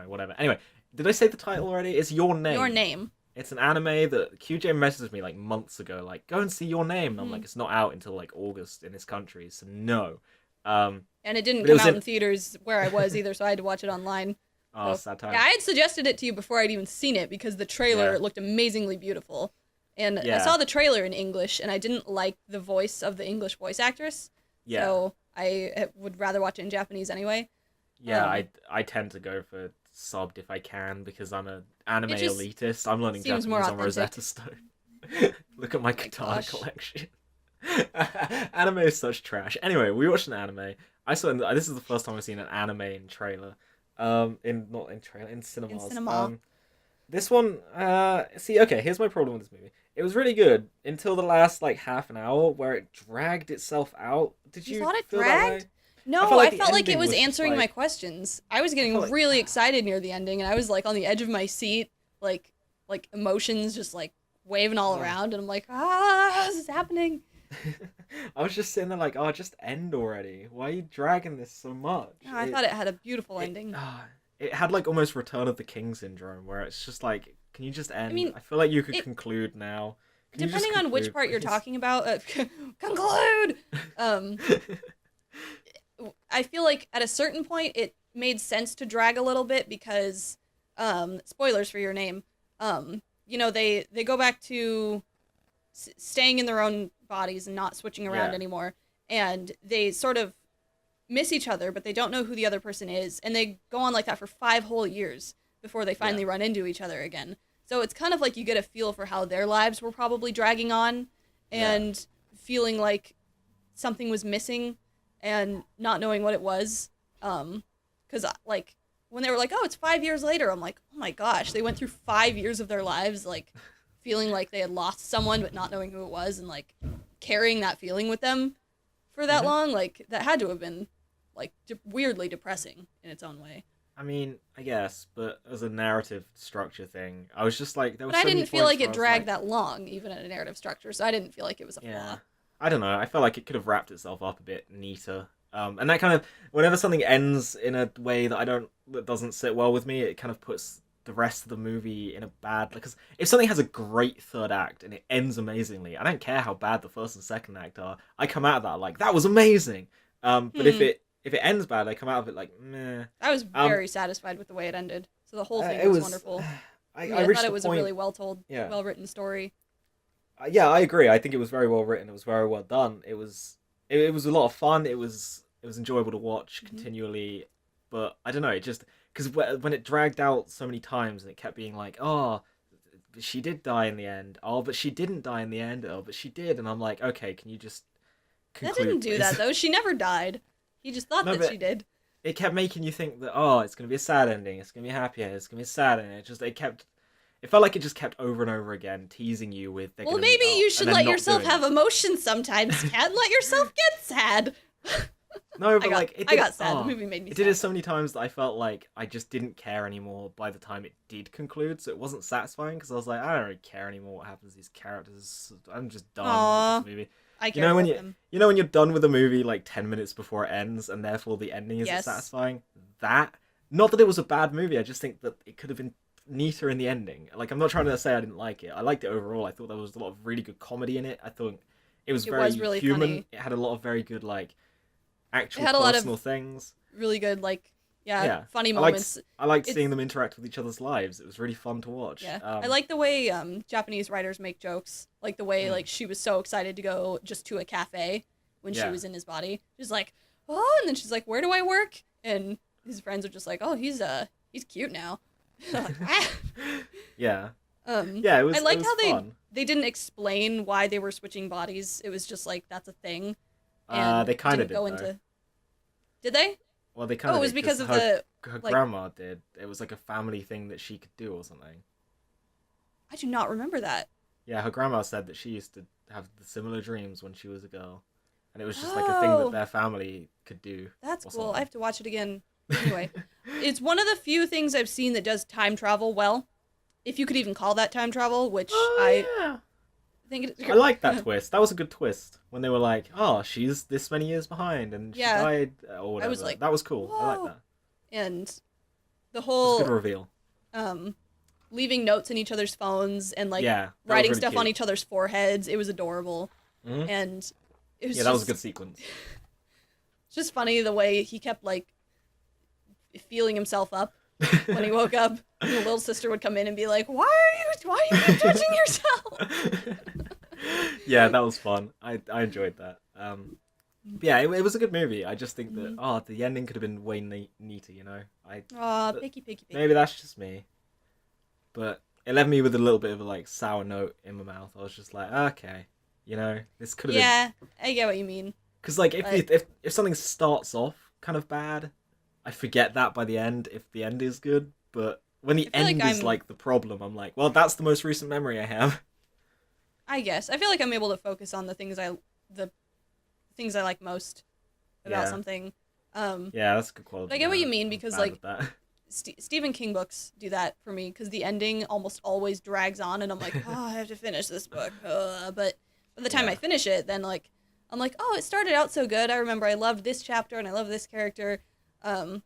whatever. Anyway, did I say the title already? It's Your Name. Your Name. It's an anime that QJ messaged me like months ago, like go and see Your Name. And I'm like, it's not out until like August in this country, so no. And it didn't come out in theaters where I was either, so I had to watch it online. Oh, sad time. Yeah, I had suggested it to you before I'd even seen it because the trailer looked amazingly beautiful. And I saw the trailer in English, and I didn't like the voice of the English voice actress. Yeah. So I would rather watch it in Japanese anyway. Yeah, I tend to go for subbed if I can because I'm an anime elitist. I'm learning Japanese on Rosetta Stone. Look at my katana collection. Anime is such trash. Anyway, we watched an anime. This is the first time I've seen an anime in trailer. In cinemas. In cinema. This one, here's my problem with this movie. It was really good until the last like half an hour where it dragged itself out. Did you thought it feel dragged? that way? No, I felt like it was answering my questions. I was getting really excited near the ending, and I was like on the edge of my seat, like emotions just like waving all around, and I'm like, this is happening. I was just sitting there like, just end already. Why are you dragging this so much? Oh, I thought it had a beautiful ending. It had like almost Return of the King syndrome, where it's just like, can you just end? I mean, I feel like you could conclude now. depending on which part you're talking about, conclude. I feel like at a certain point it made sense to drag a little bit because, spoilers for your name, they go back to staying in their own bodies and not switching around anymore, and they sort of miss each other, but they don't know who the other person is, and they go on like that for 5 whole years before they finally run into each other again. So it's kind of like you get a feel for how their lives were probably dragging on, and feeling like something was missing and not knowing what it was. Because like when they were like, oh, it's 5 years later, I'm like, oh my gosh, they went through 5 years of their lives like feeling like they had lost someone but not knowing who it was, and like carrying that feeling with them for that long. Like that had to have been like weirdly depressing in its own way. I mean, I guess, but as a narrative structure thing, I was just like, there was. But so I didn't feel like it dragged like, that long, even in a narrative structure. So I didn't feel like it was a flaw. I don't know. I felt like it could have wrapped itself up a bit neater. And that kind of, whenever something ends in a way that doesn't sit well with me, it kind of puts the rest of the movie in a bad. Because if something has a great third act and it ends amazingly, I don't care how bad the first and second act are. I come out of that like that was amazing. But if it ends bad, I come out of it like meh. I was very satisfied with the way it ended. So the whole thing was wonderful. I thought it was a really well told, well written story. Yeah, I agree. I think it was very well written. It was very well done. It was a lot of fun. It was enjoyable to watch continually. But I don't know. It just because when it dragged out so many times and it kept being like, oh, she did die in the end. Oh, but she didn't die in the end. Oh, but she did. And I'm like, okay, can you just conclude, that didn't do please? That though. She never died. He just thought that she did. It kept making you think that, oh, it's gonna be a sad ending. It's gonna be a happy ending. It's gonna be a sad ending. It felt like it just kept over and over again teasing you with. Well, maybe you should let yourself have emotions sometimes, Kat. Let yourself get sad. No, but I got sad. The movie made me sad. It did it so many times that I felt like I just didn't care anymore by the time it did conclude. So it wasn't satisfying because I was like, I don't really care anymore what happens to these characters. I'm just done with this movie. I care about them. You know when you're done with a movie like 10 minutes before it ends and therefore the ending isn't satisfying? Not that it was a bad movie, I just think that it could have been neater in the ending. Like, I'm not trying to say I didn't like it. I liked it overall. I thought there was a lot of really good comedy in it. I thought it was really human. Funny. It had a lot of very good like actual it had personal a lot of things. Really good funny moments. I liked seeing them interact with each other's lives. It was really fun to watch. Yeah. I like the way Japanese writers make jokes. Like the way like she was so excited to go just to a cafe when she was in his body. She's like, oh, and then she's like, where do I work? And his friends are just like, oh, he's cute now. Yeah. It was. I liked how they didn't explain why they were switching bodies. It was just like that's a thing. And they kind of did. Go into. Did they? Well, they kind of. It was because of her grandma did. It was like a family thing that she could do or something. I do not remember that. Yeah, her grandma said that she used to have similar dreams when she was a girl, and it was just like a thing that their family could do. That's cool. Something. I have to watch it again. Anyway, it's one of the few things I've seen that does time travel well, if you could even call that time travel, which I think it is. I like that twist. That was a good twist when they were like, "Oh, she's this many years behind, and she died or whatever." I was like, that was cool. Whoa. I like that. And the whole good reveal. Leaving notes in each other's phones and like writing stuff cute. On each other's foreheads. It was adorable, and it was that was a good sequence. It's just funny the way he kept like feeling himself up when he woke up. And the little sister would come in and be like, "Why are you keep touching yourself?" Yeah, that was fun. I enjoyed that. Yeah, it was a good movie. I just think that the ending could have been way neater. You know, picky. Maybe that's just me, but it left me with a little bit of a like sour note in my mouth. I was just like, okay, you know, this could have. Yeah, I get what you mean. Because like if something starts off kind of bad, I forget that by the end if the end is good, but when the end is like the problem, I'm like, well, that's the most recent memory I have. I guess. I feel like I'm able to focus on the things I like most about something. Yeah, that's a good quality. I get what you mean because like Stephen King books do that for me because the ending almost always drags on and I'm like, oh, I have to finish this book. But by the time I finish it, then like I'm like, oh, it started out so good. I remember I loved this chapter and I love this character. But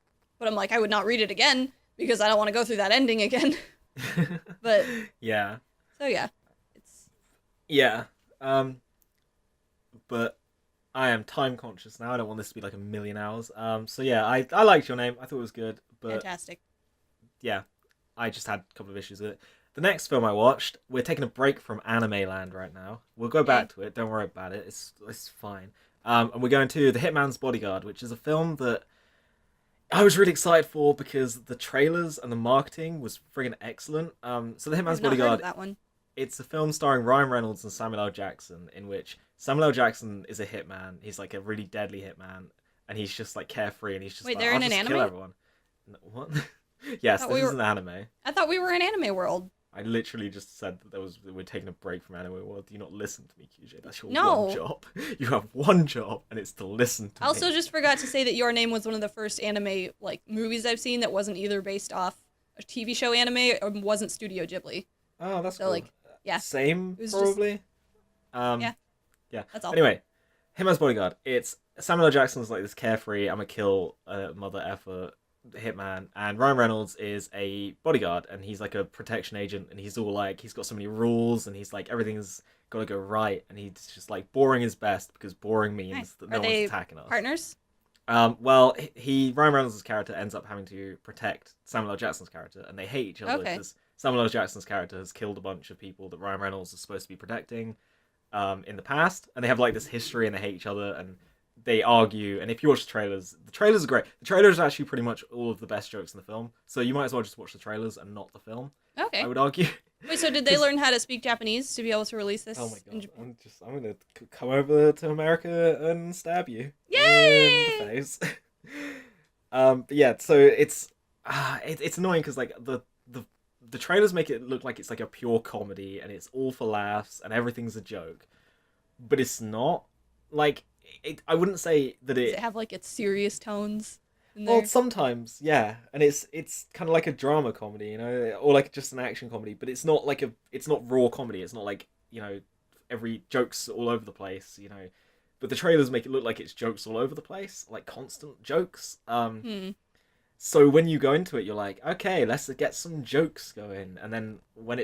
I'm like, I would not read it again because I don't want to go through that ending again. But yeah. So yeah, Yeah. But I am time conscious now. I don't want this to be like a million hours. So yeah, I liked Your Name. I thought it was good, but Fantastic. yeah, I just had a couple of issues with it. The next film I watched, we're taking a break from anime land right now. We'll go Yay. back to it. Don't worry about it. It's fine. And we're going to The Hitman's Bodyguard, which is a film that I was really excited for because the trailers and the marketing was friggin' excellent. So The Hitman's I've not heard of Bodyguard, that one. it's a film starring Ryan Reynolds and Samuel L. Jackson, in which Samuel L. Jackson is a hitman. He's like a really deadly hitman, and he's just like carefree, and he's just Wait, like, they're I'll in an just anime? kill everyone. What? Yes, Thought this we is were. an anime. I thought we were in anime world. I literally just said that we're taking a break from anime world. Do you not listen to me, QJ? That's your No. one job. You have one job, and it's to listen to I also me. just forgot to say that Your Name was one of the first anime like movies I've seen that wasn't either based off a TV show anime or wasn't Studio Ghibli. Oh, that's So cool. like, yeah, Same, it was probably. Yeah. Yeah. That's all. Anyway, him as bodyguard. It's Samuel L. Jackson's like this carefree, I'm gonna kill a mother effer hitman, and Ryan Reynolds is a bodyguard, and he's like a protection agent, and he's all like, he's got so many rules, and he's like, everything's gotta go right, and he's just like, boring is best because boring means Nice. that Are no one's they attacking us. partners? Well, Ryan Reynolds' character ends up having to protect Samuel L. Jackson's character, and they hate each other Okay. because Samuel L. Jackson's character has killed a bunch of people that Ryan Reynolds is supposed to be protecting in the past, and they have like this history, and they hate each other, and they argue. And if you watch the trailers are great. The trailers are actually pretty much all of the best jokes in the film, so you might as well just watch the trailers and not the film. Okay. I would argue. Wait, so did they learn how to speak Japanese to be able to release this? Oh my in god! Japan? I'm gonna come over to America and stab you Yay! in the face. But yeah, so it's annoying because like the trailers make it look like it's like a pure comedy and it's all for laughs and everything's a joke, but it's not. Like I wouldn't say that Does it have like its serious tones in Well, there? sometimes, yeah, and it's kind of like a drama comedy, you know, or like just an action comedy, but it's not like it's not raw comedy. It's not like, you know, every joke's all over the place, you know. But the trailers make it look like it's jokes all over the place, like constant jokes. So when you go into it, you're like, okay, let's get some jokes going, and then when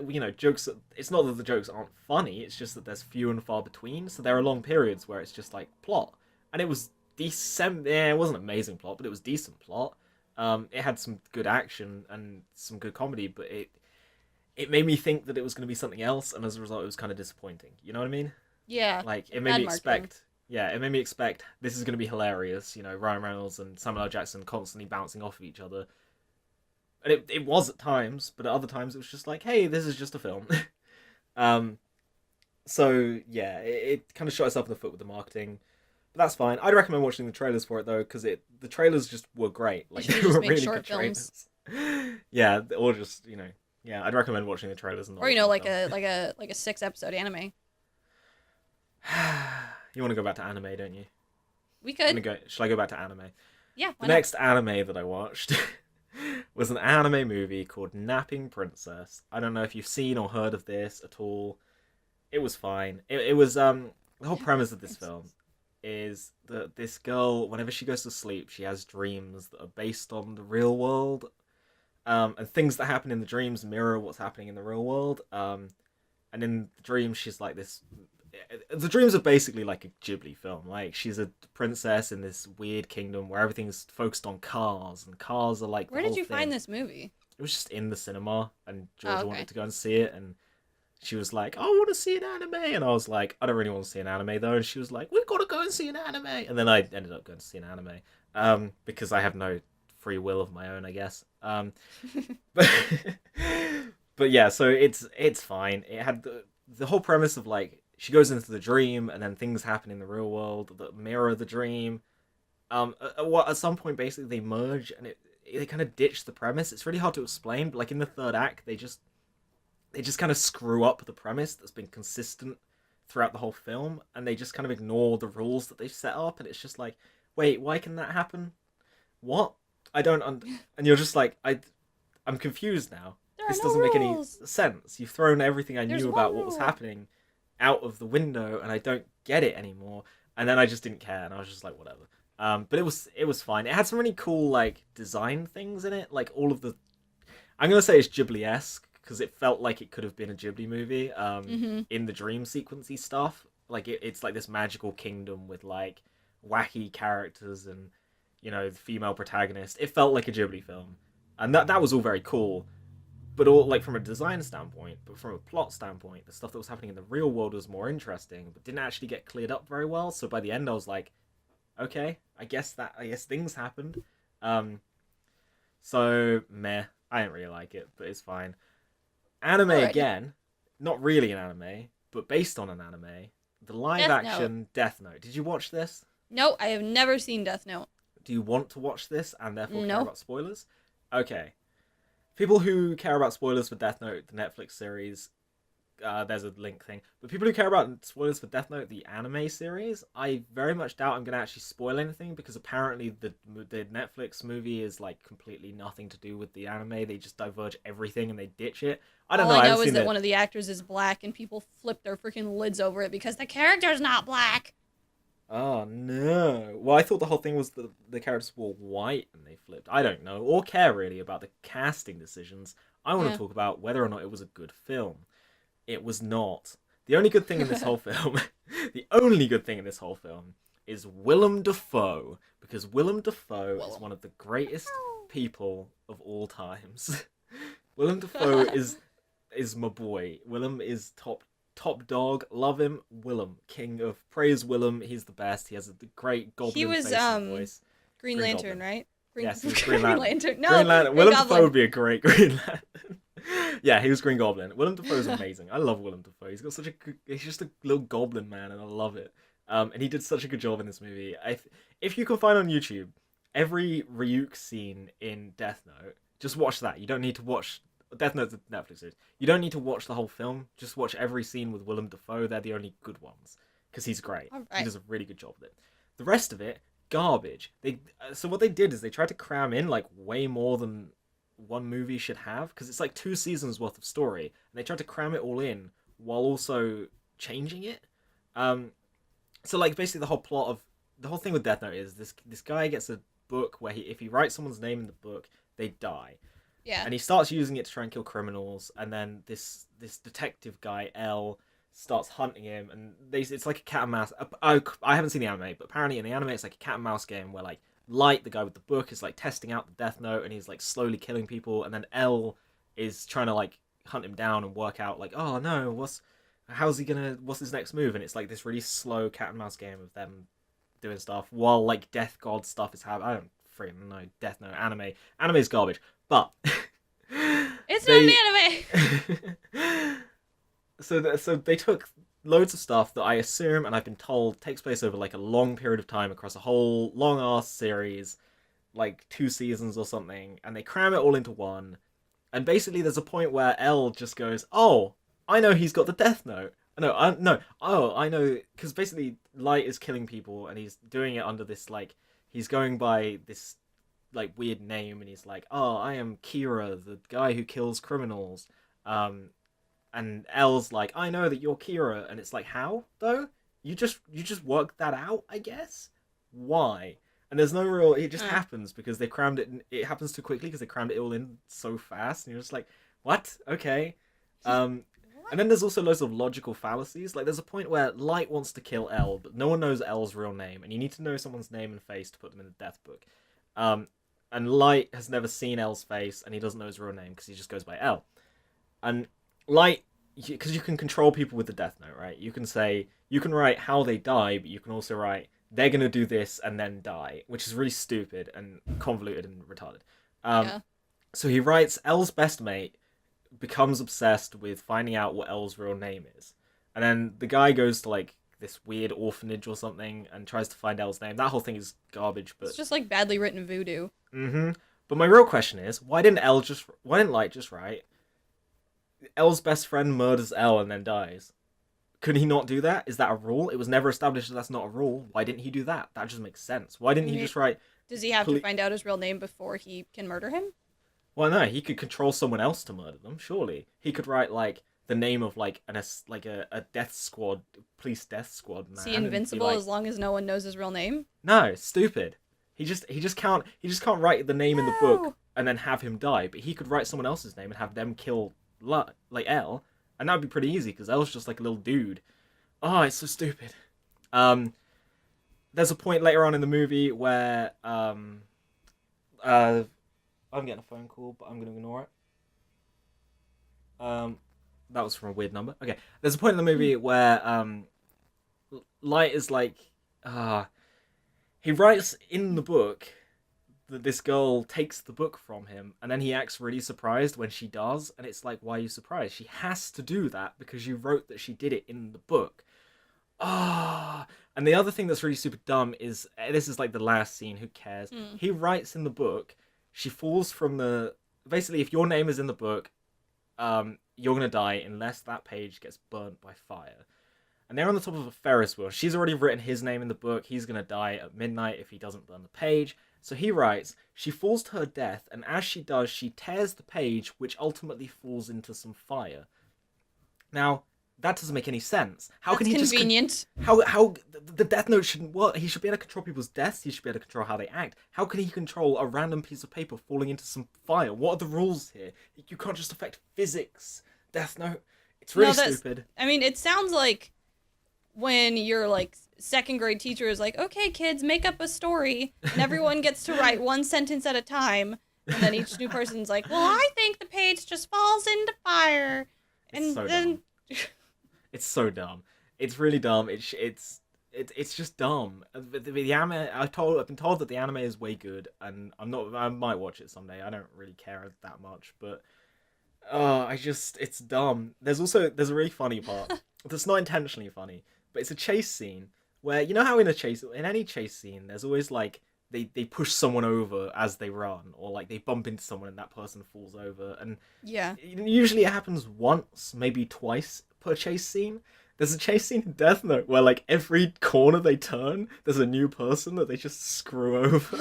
you know, jokes, it's not that the jokes aren't funny, it's just that there's few and far between. So there are long periods where it's just like plot, and it was decent. Yeah, it wasn't amazing plot, but it was decent plot. It had some good action and some good comedy, but it made me think that it was going to be something else, and as a result, it was kind of disappointing. You know what I mean? Yeah. Like it made me expect. Yeah, it made me expect this is going to be hilarious. You know, Ryan Reynolds and Samuel L. Jackson constantly bouncing off of each other, and it was at times, but at other times it was just like, hey, this is just a film. um, so yeah, it kind of shot itself in the foot with the marketing. But that's fine. I'd recommend watching the trailers for it though, because the trailers just were great. Like You they should just were make really short good films. trailers. Yeah, or just yeah, I'd recommend watching the trailers and not Or you know, watching like the a 6-episode anime. film. You want to go back to anime, don't you? We could. Shall I go back to anime? Yeah. The next anime that I watched was an anime movie called Napping Princess. I don't know if you've seen or heard of this at all. It was fine. It was the whole premise of this film is that this girl, whenever she goes to sleep, she has dreams that are based on the real world. And things that happen in the dreams mirror what's happening in the real world. And in the dreams, she's like this. The dreams are basically like a Ghibli film. Like she's a princess in this weird kingdom where everything's focused on cars, and cars are like. Where did you find this movie? It was just in the cinema, and Georgia okay. wanted to go and see it, and she was like, "I want to see an anime," and I was like, "I don't really want to see an anime though," and she was like, "We've got to go and see an anime," and then I ended up going to see an anime, because I have no free will of my own, I guess. But but yeah, so it's fine. It had the whole premise of like she goes into the dream and then things happen in the real world that mirror the dream. At some point, basically they merge and they kind of ditch the premise. It's really hard to explain, but like in the third act, they just kind of screw up the premise that's been consistent throughout the whole film, and they just kind of ignore the rules that they've set up, and it's just like, wait, why can that happen? What? I don't and you're just like, I'm confused now. This doesn't make any sense. You've thrown everything I knew about what was happening out of the window, and I don't get it anymore. And then I just didn't care, and I was just like, whatever. But it was fine. It had some really cool like design things in it, like all of the. I'm gonna say it's Ghibli-esque because it felt like it could have been a Ghibli movie. In the dream sequency stuff, like it's like this magical kingdom with like wacky characters and the female protagonist. It felt like a Ghibli film, and that was all very cool. But all like from a design standpoint, but from a plot standpoint, the stuff that was happening in the real world was more interesting, but didn't actually get cleared up very well. So by the end, I was like, okay, I guess things happened. So meh, I didn't really like it, but it's fine. Anime again, not really an anime, but based on an anime. The live action Death Note. Did you watch this? No, I have never seen Death Note. Do you want to watch this and therefore care about spoilers? Okay. People who care about spoilers for Death Note, the Netflix series, there's a link thing. But people who care about spoilers for Death Note, the anime series, I very much doubt I'm going to actually spoil anything because apparently the Netflix movie is like completely nothing to do with the anime. They just diverge everything and they ditch it. I don't know. All I know is that one of the actors is black and people flip their freaking lids over it because the character's not black. Oh no. Well, I thought the whole thing was the characters were white and they flipped. I don't know or care really about the casting decisions. I want to talk about whether or not it was a good film. It was not. The only good thing in this whole film, is Willem Dafoe, because Willem Dafoe is one of the greatest people of all times. Willem Dafoe is my boy. Willem is top dog. Love him. Willem, king of praise. Willem, he's the best. He has a great goblin face and voice. Green Lantern, right? Yes, he was Green Lantern. No, Green Lantern. Willem Dafoe would be a great Green Lantern. Yeah, he was Green Goblin. Willem Dafoe is amazing. I love Willem Dafoe. He's got such a good, he's just a little goblin man, and I love it. And he did such a good job in this movie. If you can find on YouTube every Ryuk scene in Death Note, just watch that. You don't need to watch Death Note's a Netflix series. You don't need to watch the whole film. Just watch every scene with Willem Dafoe. They're the only good ones because he's great. Right. He does a really good job with it. The rest of it, garbage. So what they did is they tried to cram in like way more than one movie should have, because it's like 2 seasons worth of story, and they tried to cram it all in while also changing it. So like basically the whole thing with Death Note is this guy gets a book where if he writes someone's name in the book, they die. Yeah. And he starts using it to try and kill criminals, and then this detective guy L starts hunting him, and it's like a cat and mouse. I haven't seen the anime, but apparently in the anime it's like a cat and mouse game where like Light, the guy with the book, is like testing out the Death Note, and he's like slowly killing people, and then L is trying to like hunt him down and work out like, oh no, what's his next move? And it's like this really slow cat and mouse game of them doing stuff while like Death God stuff is happening. I don't freaking know. Death Note anime is garbage, but it's not an anime. So they took loads of stuff that I assume, and I've been told, takes place over like a long period of time across a whole long ass series, like 2 seasons or something, and they cram it all into one. And basically there's a point where L just goes, oh, I know he's got the Death Note. I know, because basically Light is killing people, and he's doing it under this, like, he's going by this, like, weird name, and he's like, oh, I am Kira, the guy who kills criminals. And L's like, I know that you're Kira, and it's like, how though? You just worked that out, I guess. Why? And there's no real. It just happens because they crammed it. It happens too quickly because they crammed it all in so fast, and you're just like, what? Okay. And then there's also loads of logical fallacies. Like there's a point where Light wants to kill L, but no one knows L's real name, and you need to know someone's name and face to put them in the death book. And Light has never seen L's face, and he doesn't know his real name because he just goes by L. And Light, because you can control people with the Death Note, right? You can write how they die, but you can also write they're gonna do this and then die, which is really stupid and convoluted and retarded. So he writes L's best mate becomes obsessed with finding out what L's real name is, and then the guy goes to like this weird orphanage or something and tries to find L's name. That whole thing is garbage, but it's just like badly written voodoo. Mm-hmm. But my real question is, why didn't Light just write L's best friend murders L and then dies? Could he not do that? Is that a rule? It was never established that that's not a rule. Why didn't he do that? That just makes sense. Why didn't he just write... Does he have to find out his real name before he can murder him? Well, no, he could control someone else to murder them, surely. He could write, like, the name of, like, a death squad, police death squad man. Is he invincible as long as no one knows his real name? No, stupid. He just can't write the name in the book and then have him die, but he could write someone else's name and have them kill like L, and that'd be pretty easy because L's just like a little dude. Oh, it's so stupid. There's a point later on in the movie where I'm getting a phone call, but I'm gonna ignore it. That was from a weird number. Okay, there's a point in the movie where Light is like, he writes in the book that this girl takes the book from him, and then he acts really surprised when she does, and it's like, why are you surprised? She has to do that because you wrote that she did it in the book. And the other thing that's really super dumb is, this is like the last scene, who cares? He writes in the book, she falls from the, basically if your name is in the book, you're gonna die unless that page gets burnt by fire. And they're on the top of a Ferris wheel. She's already written his name in the book. He's gonna die at midnight if he doesn't burn the page. So he writes, she falls to her death, and as she does, she tears the page, which ultimately falls into some fire. Now, that doesn't make any sense. How can he convenient. Just... How the Death Note shouldn't work. He should be able to control people's deaths. He should be able to control how they act. How can he control a random piece of paper falling into some fire? What are the rules here? You can't just affect physics. Death Note. It's really stupid. I mean, it sounds like when your like second grade teacher is like, okay, kids, make up a story, and everyone gets to write one sentence at a time, and then each new person's like, well, I think the page just falls into fire, and it's so then dumb. It's so dumb. It's really dumb. It's just dumb. The anime, I've been told that the anime is way good, and I might watch it someday. I don't really care that much, but it's dumb. There's a really funny part that's not intentionally funny, but it's a chase scene where, you know how in any chase scene, there's always like they push someone over as they run, or like they bump into someone and that person falls over, and yeah, usually it happens once, maybe twice per chase scene. There's a chase scene in Death Note where like every corner they turn, there's a new person that they just screw over,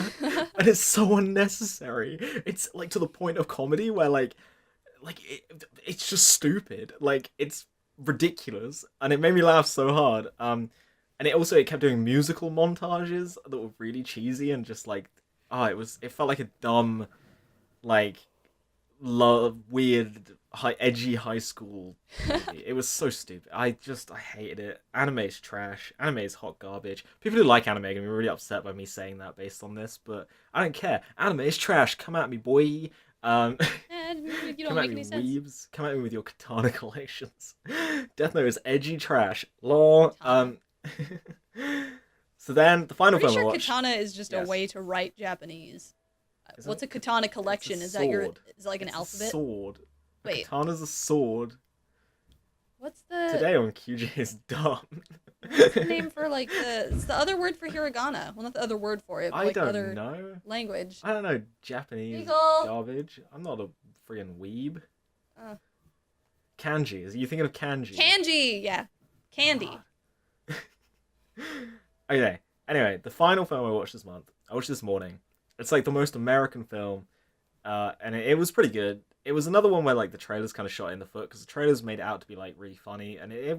and it's so unnecessary. It's like to the point of comedy where it's just stupid. Like, it's ridiculous, and it made me laugh so hard. And it kept doing musical montages that were really cheesy and just like, it felt like a dumb, like, weird, edgy high school movie. It was so stupid. I hated it. Anime's trash. Anime's hot garbage. People who like anime are gonna be really upset by me saying that based on this, but I don't care. Anime is trash. Come at me, boy. You don't make any sense. Weebs. Come at me with your katana collections. Death Note is edgy trash. Lol. So then the final film I watched. Katana is just a way to write Japanese. What's a katana collection? Is it like an alphabet? Sword. Wait. Katana's a sword. What's the Today on QJ is dumb. What's the name for like it's the other word for hiragana? Well, not the other word for it, but I like don't other know. language. I don't know Japanese garbage. I'm not a friggin' weeb. Kanji. Are you thinking of kanji? Kanji, yeah. Candy. Okay. Anyway, the final film I watched this month. I watched this morning. It's like the most American film, and it was pretty good. It was another one where like the trailers kind of shot in the foot, because the trailers made it out to be like really funny, and it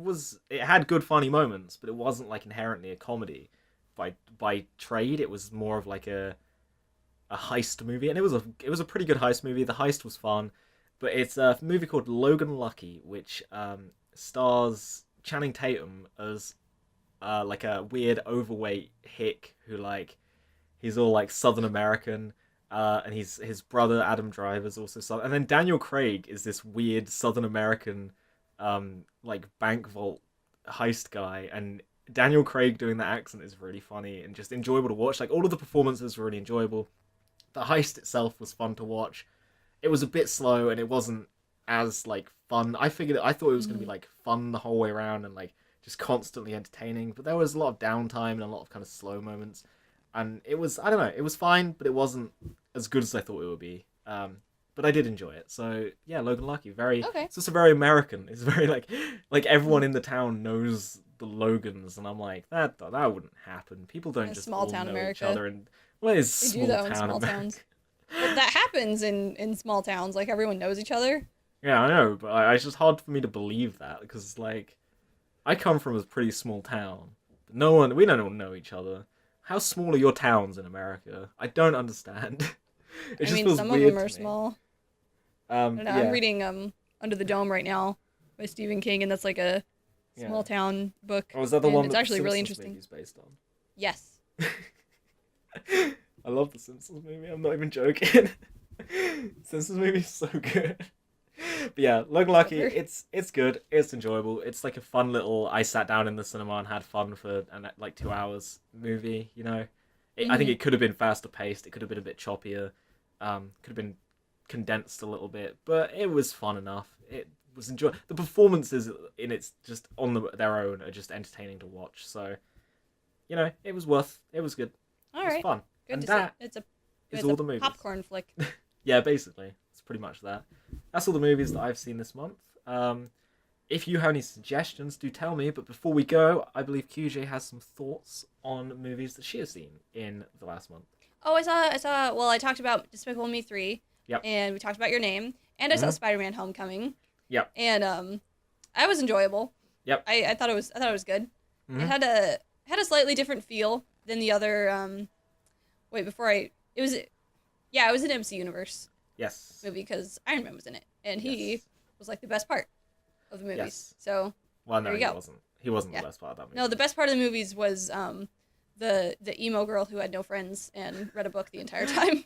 had good funny moments, but it wasn't like inherently a comedy by trade. It was more of like a heist movie, and it was a pretty good heist movie. The heist was fun, but it's a movie called Logan Lucky, which stars Channing Tatum as like a weird overweight hick who like he's all like Southern American. And his brother Adam Driver's also Southern, and then Daniel Craig is this weird Southern American, like bank vault heist guy, and Daniel Craig doing that accent is really funny and just enjoyable to watch. Like, all of the performances were really enjoyable. The heist itself was fun to watch. It was a bit slow and it wasn't as like fun. I thought it was gonna be like fun the whole way around and like just constantly entertaining, but there was a lot of downtime and a lot of kind of slow moments. And it was, I don't know, it was fine, but it wasn't as good as I thought it would be. But I did enjoy it. So, yeah, Logan Lucky, it's also very American. It's very, like everyone in the town knows the Logans, and I'm like, that wouldn't happen. People don't just small all town know America. each other. And what is small town America? Towns. But that happens in small towns. Like, everyone knows each other. Yeah, I know, but it's just hard for me to believe that, because, like, I come from a pretty small town. But we don't all know each other. How small are your towns in America? I don't understand. Some of them are small. I don't know, I'm reading a Under the Dome right now by Stephen King, and that's like a small town book. Oh, is that the one it's that actually the really Simpsons interesting. movie's based on? Yes. I love the Simpsons movie. I'm not even joking. Simpsons movie is so good. But yeah, Logan Lucky, it's good. It's enjoyable. It's like a fun little. I sat down in the cinema and had fun for like 2 hours movie. You know, I think it could have been faster paced. It could have been a bit choppier. Could have been condensed a little bit, but it was fun enough. It was enjoyable. The performances in it's just on their own are just entertaining to watch. So, you know, it was good. All it was fun. Good and to that see. is all the movies. Popcorn flick. Yeah, basically, it's pretty much that. That's all the movies that I've seen this month. If you have any suggestions, do tell me. But before we go, I believe QJ has some thoughts on movies that she has seen in the last month. Oh, I saw. Well, I talked about Despicable Me 3. Yep. And we talked about Your Name. And I saw Spider-Man: Homecoming. Yep. And I was enjoyable. Yep. I thought it was good. Mm-hmm. It had a slightly different feel than the other. It was an MC Universe. Yes. Movie because Iron Man was in it, and he was like the best part of the movies. Yes. So well, no, he wasn't. He wasn't the best part of that movie. No, the best part of the movies was the emo girl who had no friends and read a book the entire time.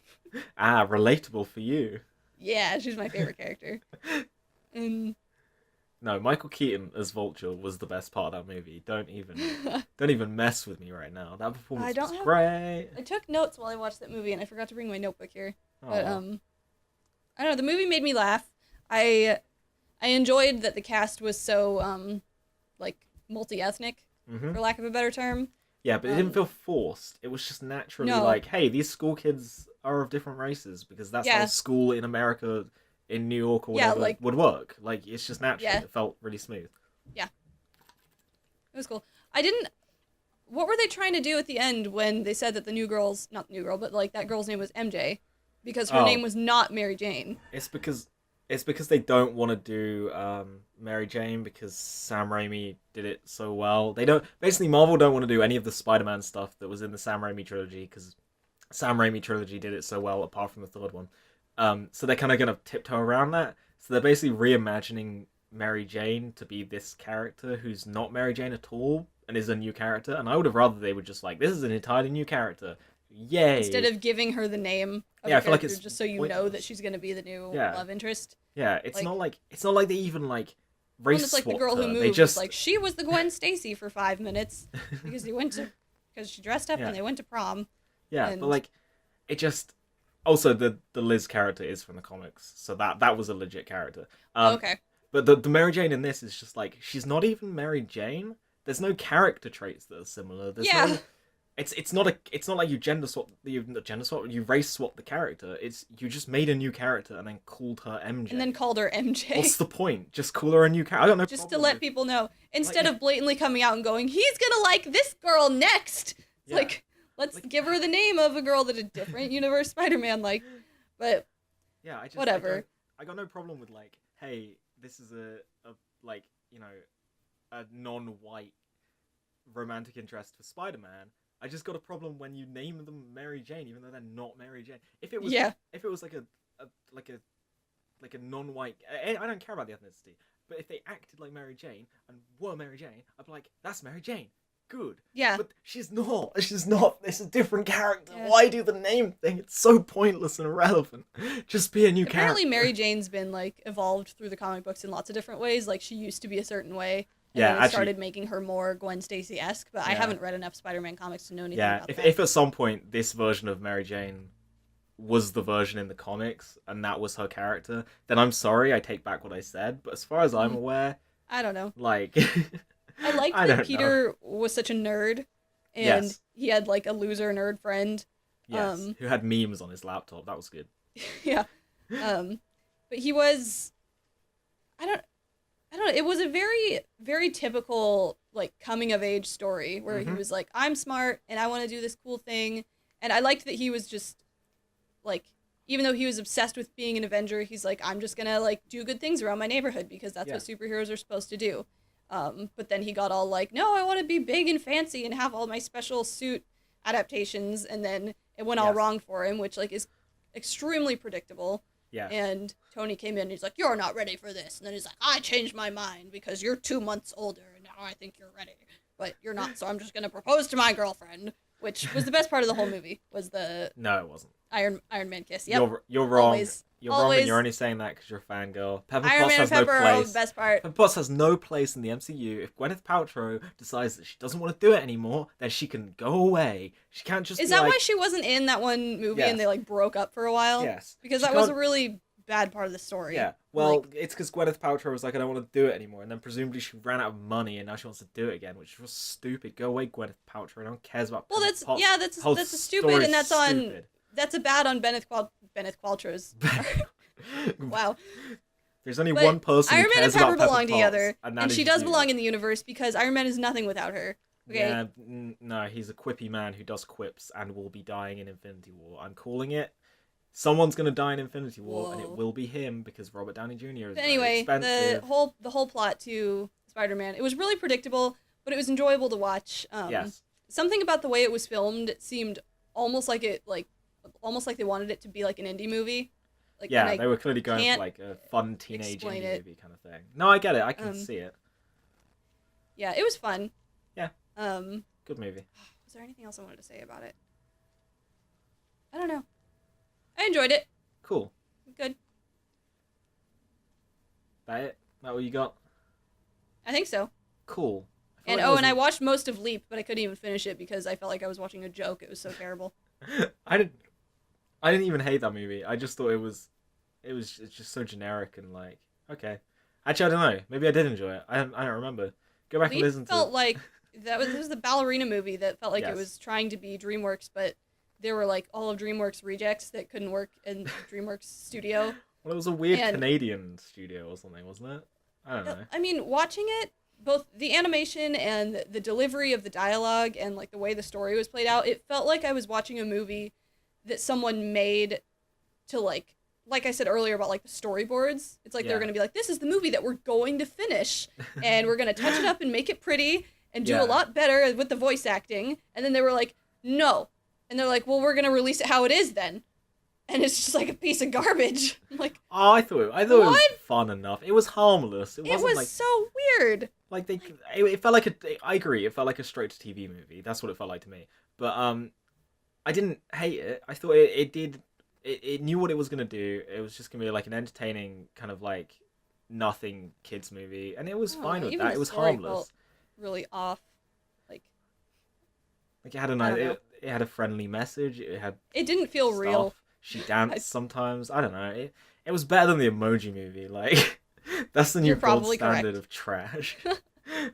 Relatable for you. Yeah, she's my favorite character. And no, Michael Keaton as Vulture was the best part of that movie. Don't even mess with me right now. That performance was great. I took notes while I watched that movie, and I forgot to bring my notebook here. But I don't know. The movie made me laugh. I enjoyed that the cast was so like multi-ethnic, for lack of a better term. Yeah, but it didn't feel forced. It was just naturally like, hey, these school kids are of different races because that's how school in America, in New York or whatever, would work. Like, it's just natural. It felt really smooth. Yeah. It was cool. What were they trying to do at the end when they said that the new girl's, not the new girl, but like that girl's name was MJ? Because her name was not Mary Jane. It's because they don't want to do Mary Jane because Sam Raimi did it so well. Marvel don't want to do any of the Spider-Man stuff that was in the Sam Raimi trilogy because Sam Raimi trilogy did it so well apart from the third one. So they're kind of going to tiptoe around that. So they're basically reimagining Mary Jane to be this character who's not Mary Jane at all and is a new character. And I would have rather they were just like, this is an entirely new character. Yay! Instead of giving her the name of I feel like it's just so you know that she's going to be the new love interest. Yeah, it's not like they even like race it's like the girl who moved. They just like she was the Gwen Stacy for 5 minutes because she dressed up and they went to prom. Yeah, but like it just also the Liz character is from the comics, so that was a legit character. Okay. But the Mary Jane in this is just like she's not even Mary Jane. There's no character traits that are similar. It's not like you you race swap the character. You just made a new character and then called her MJ. And then called her MJ. What's the point? Just call her a new character. I don't know. Just to let people know. Instead of blatantly coming out and going, he's gonna like this girl next. It's like, let's give her the name of a girl that a different universe Spider-Man like. But yeah, whatever. I got no problem with like, hey, this is a like, you know, a non-white romantic interest for Spider-Man. I just got a problem when you name them Mary Jane, even though they're not Mary Jane. If it was like a non-white, I don't care about the ethnicity. But if they acted like Mary Jane and were Mary Jane, I'd be like, that's Mary Jane. Good. Yeah. But she's not. It's a different character. Yeah. Why do the name thing? It's so pointless and irrelevant. Just be a new character. Apparently, Mary Jane's been like evolved through the comic books in lots of different ways. Like she used to be a certain way. And then they started making her more Gwen Stacy-esque, but I haven't read enough Spider-Man comics to know anything about that. If at some point this version of Mary Jane was the version in the comics and that was her character, then I'm sorry, I take back what I said. But as far as I'm aware, I don't know. Like, I liked that Peter was such a nerd, and he had like a loser nerd friend. Yes, who had memes on his laptop. That was good. Yeah, but he was. I don't know. It was a very, very typical like coming of age story where he was like, I'm smart and I want to do this cool thing. And I liked that he was just like, even though he was obsessed with being an Avenger, he's like, I'm just going to like do good things around my neighborhood because that's what superheroes are supposed to do. But then he got all like, no, I want to be big and fancy and have all my special suit adaptations. And then it went all wrong for him, which like is extremely predictable. Yeah. And Tony came in and he's like, "You're not ready for this." And then he's like, "I changed my mind because you're 2 months older and now I think you're ready. But you're not, so I'm just going to propose to my girlfriend." Which was the best part of the whole movie, was the No, it wasn't. Iron Man kiss. Yep. You're wrong. Always. You're wrong, and you're only saying that because you're a fangirl. Pepper Iron Potts Man has and Pepper no are place. the best part. Pepper Potts has no place in the MCU. If Gwyneth Paltrow decides that she doesn't want to do it anymore, then she can go away. She can't just. Is that why she wasn't in that one movie and they like broke up for a while? Yes. Because that was a really bad part of the story. Yeah. Well, it's because Gwyneth Paltrow was like, "I don't want to do it anymore," and then presumably she ran out of money and now she wants to do it again, which was stupid. Go away, Gwyneth Paltrow. No one cares about. Well, Pepper Potts. that's a stupid, and that's on. That's a bad on Gwyneth Paltrow's. Wow. There's only one person who cares about Pepper Potts. Iron Man and Pepper belong together, and she does belong in the universe because Iron Man is nothing without her. Okay. Yeah, no, he's a quippy man who does quips and will be dying in Infinity War. I'm calling it. Someone's gonna die in Infinity War, and it will be him because Robert Downey Jr. is very expensive. the whole plot to Spider-Man, it was really predictable, but it was enjoyable to watch. Yes. Something about the way it was filmed seemed almost like they wanted it to be like an indie movie. Like, yeah, they were clearly going for like a fun teenage indie movie kind of thing. No, I get it. I can see it. Yeah, it was fun. Yeah. Good movie. Was there anything else I wanted to say about it? I don't know. I enjoyed it. Cool. Good. That it? That what you got? I think so. Cool. And I watched most of Leap, but I couldn't even finish it because I felt like I was watching a joke. It was so terrible. I didn't even hate that movie. I just thought it's just so generic and like, okay. Actually, I don't know. Maybe I did enjoy it. I don't remember. Go back and listen to it. Felt like this was the ballerina movie that felt like it was trying to be DreamWorks, but there were like all of DreamWorks rejects that couldn't work in DreamWorks studio. Well, it was a weird Canadian studio or something, wasn't it? I don't know. I mean, watching it, both the animation and the delivery of the dialogue and like the way the story was played out, it felt like I was watching a movie that someone made to like I said earlier about like the storyboards. It's like they're going to be like, this is the movie that we're going to finish and we're going to touch it up and make it pretty and do a lot better with the voice acting. And then they were like, no. And they're like, well, we're going to release it how it is then. And it's just like a piece of garbage. I'm like, oh, I thought it was fun enough. It was harmless. It was like, so weird. Like it felt like I agree. It felt like a straight to TV movie. That's what it felt like to me. But I didn't hate it. I thought it knew what it was gonna do. It was just gonna be like an entertaining kind of like nothing kids movie, and it was fine with that. It was harmless. Really off. Like it had it had a friendly message. It didn't feel stuff. Real. She danced sometimes. I don't know. It was better than the Emoji Movie. Like that's the new gold standard of trash.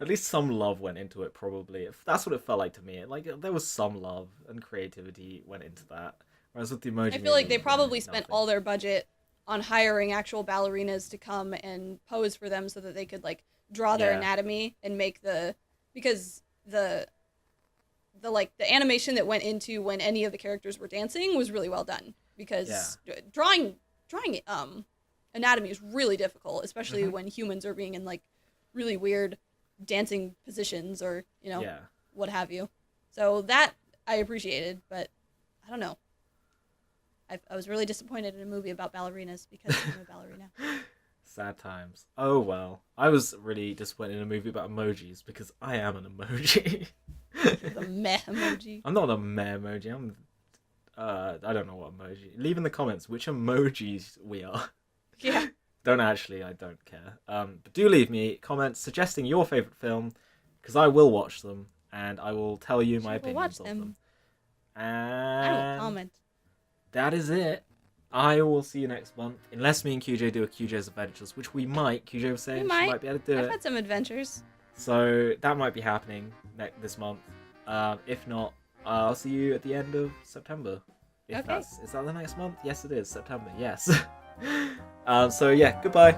At least some love went into it. Probably that's what it felt like to me. Like there was some love and creativity went into that. Whereas with the Emoji, I feel like they probably spent all their budget on hiring actual ballerinas to come and pose for them so that they could like draw their anatomy and make because the animation that went into when any of the characters were dancing was really well done. Because drawing anatomy is really difficult, especially when humans are being in like really weird dancing positions or what have you. So that I appreciated, but I don't know. I was really disappointed in a movie about ballerinas because I'm a ballerina. Sad times. Oh well. I was really disappointed in a movie about emojis because I am an emoji. The meh emoji. I'm not a meh emoji. I don't know what emoji. Leave in the comments which emojis we are. Yeah. I don't care. But do leave me comments suggesting your favourite film, because I will watch them, and I will tell you my opinions of them. And I will comment. That is it. I will see you next month, unless me and QJ do a QJ's Adventures, which we might. QJ was saying she might be able to do it. I've had some adventures. So that might be happening this month. If not, I'll see you at the end of September. Is that the next month? Yes, it is. September, yes. So yeah, goodbye.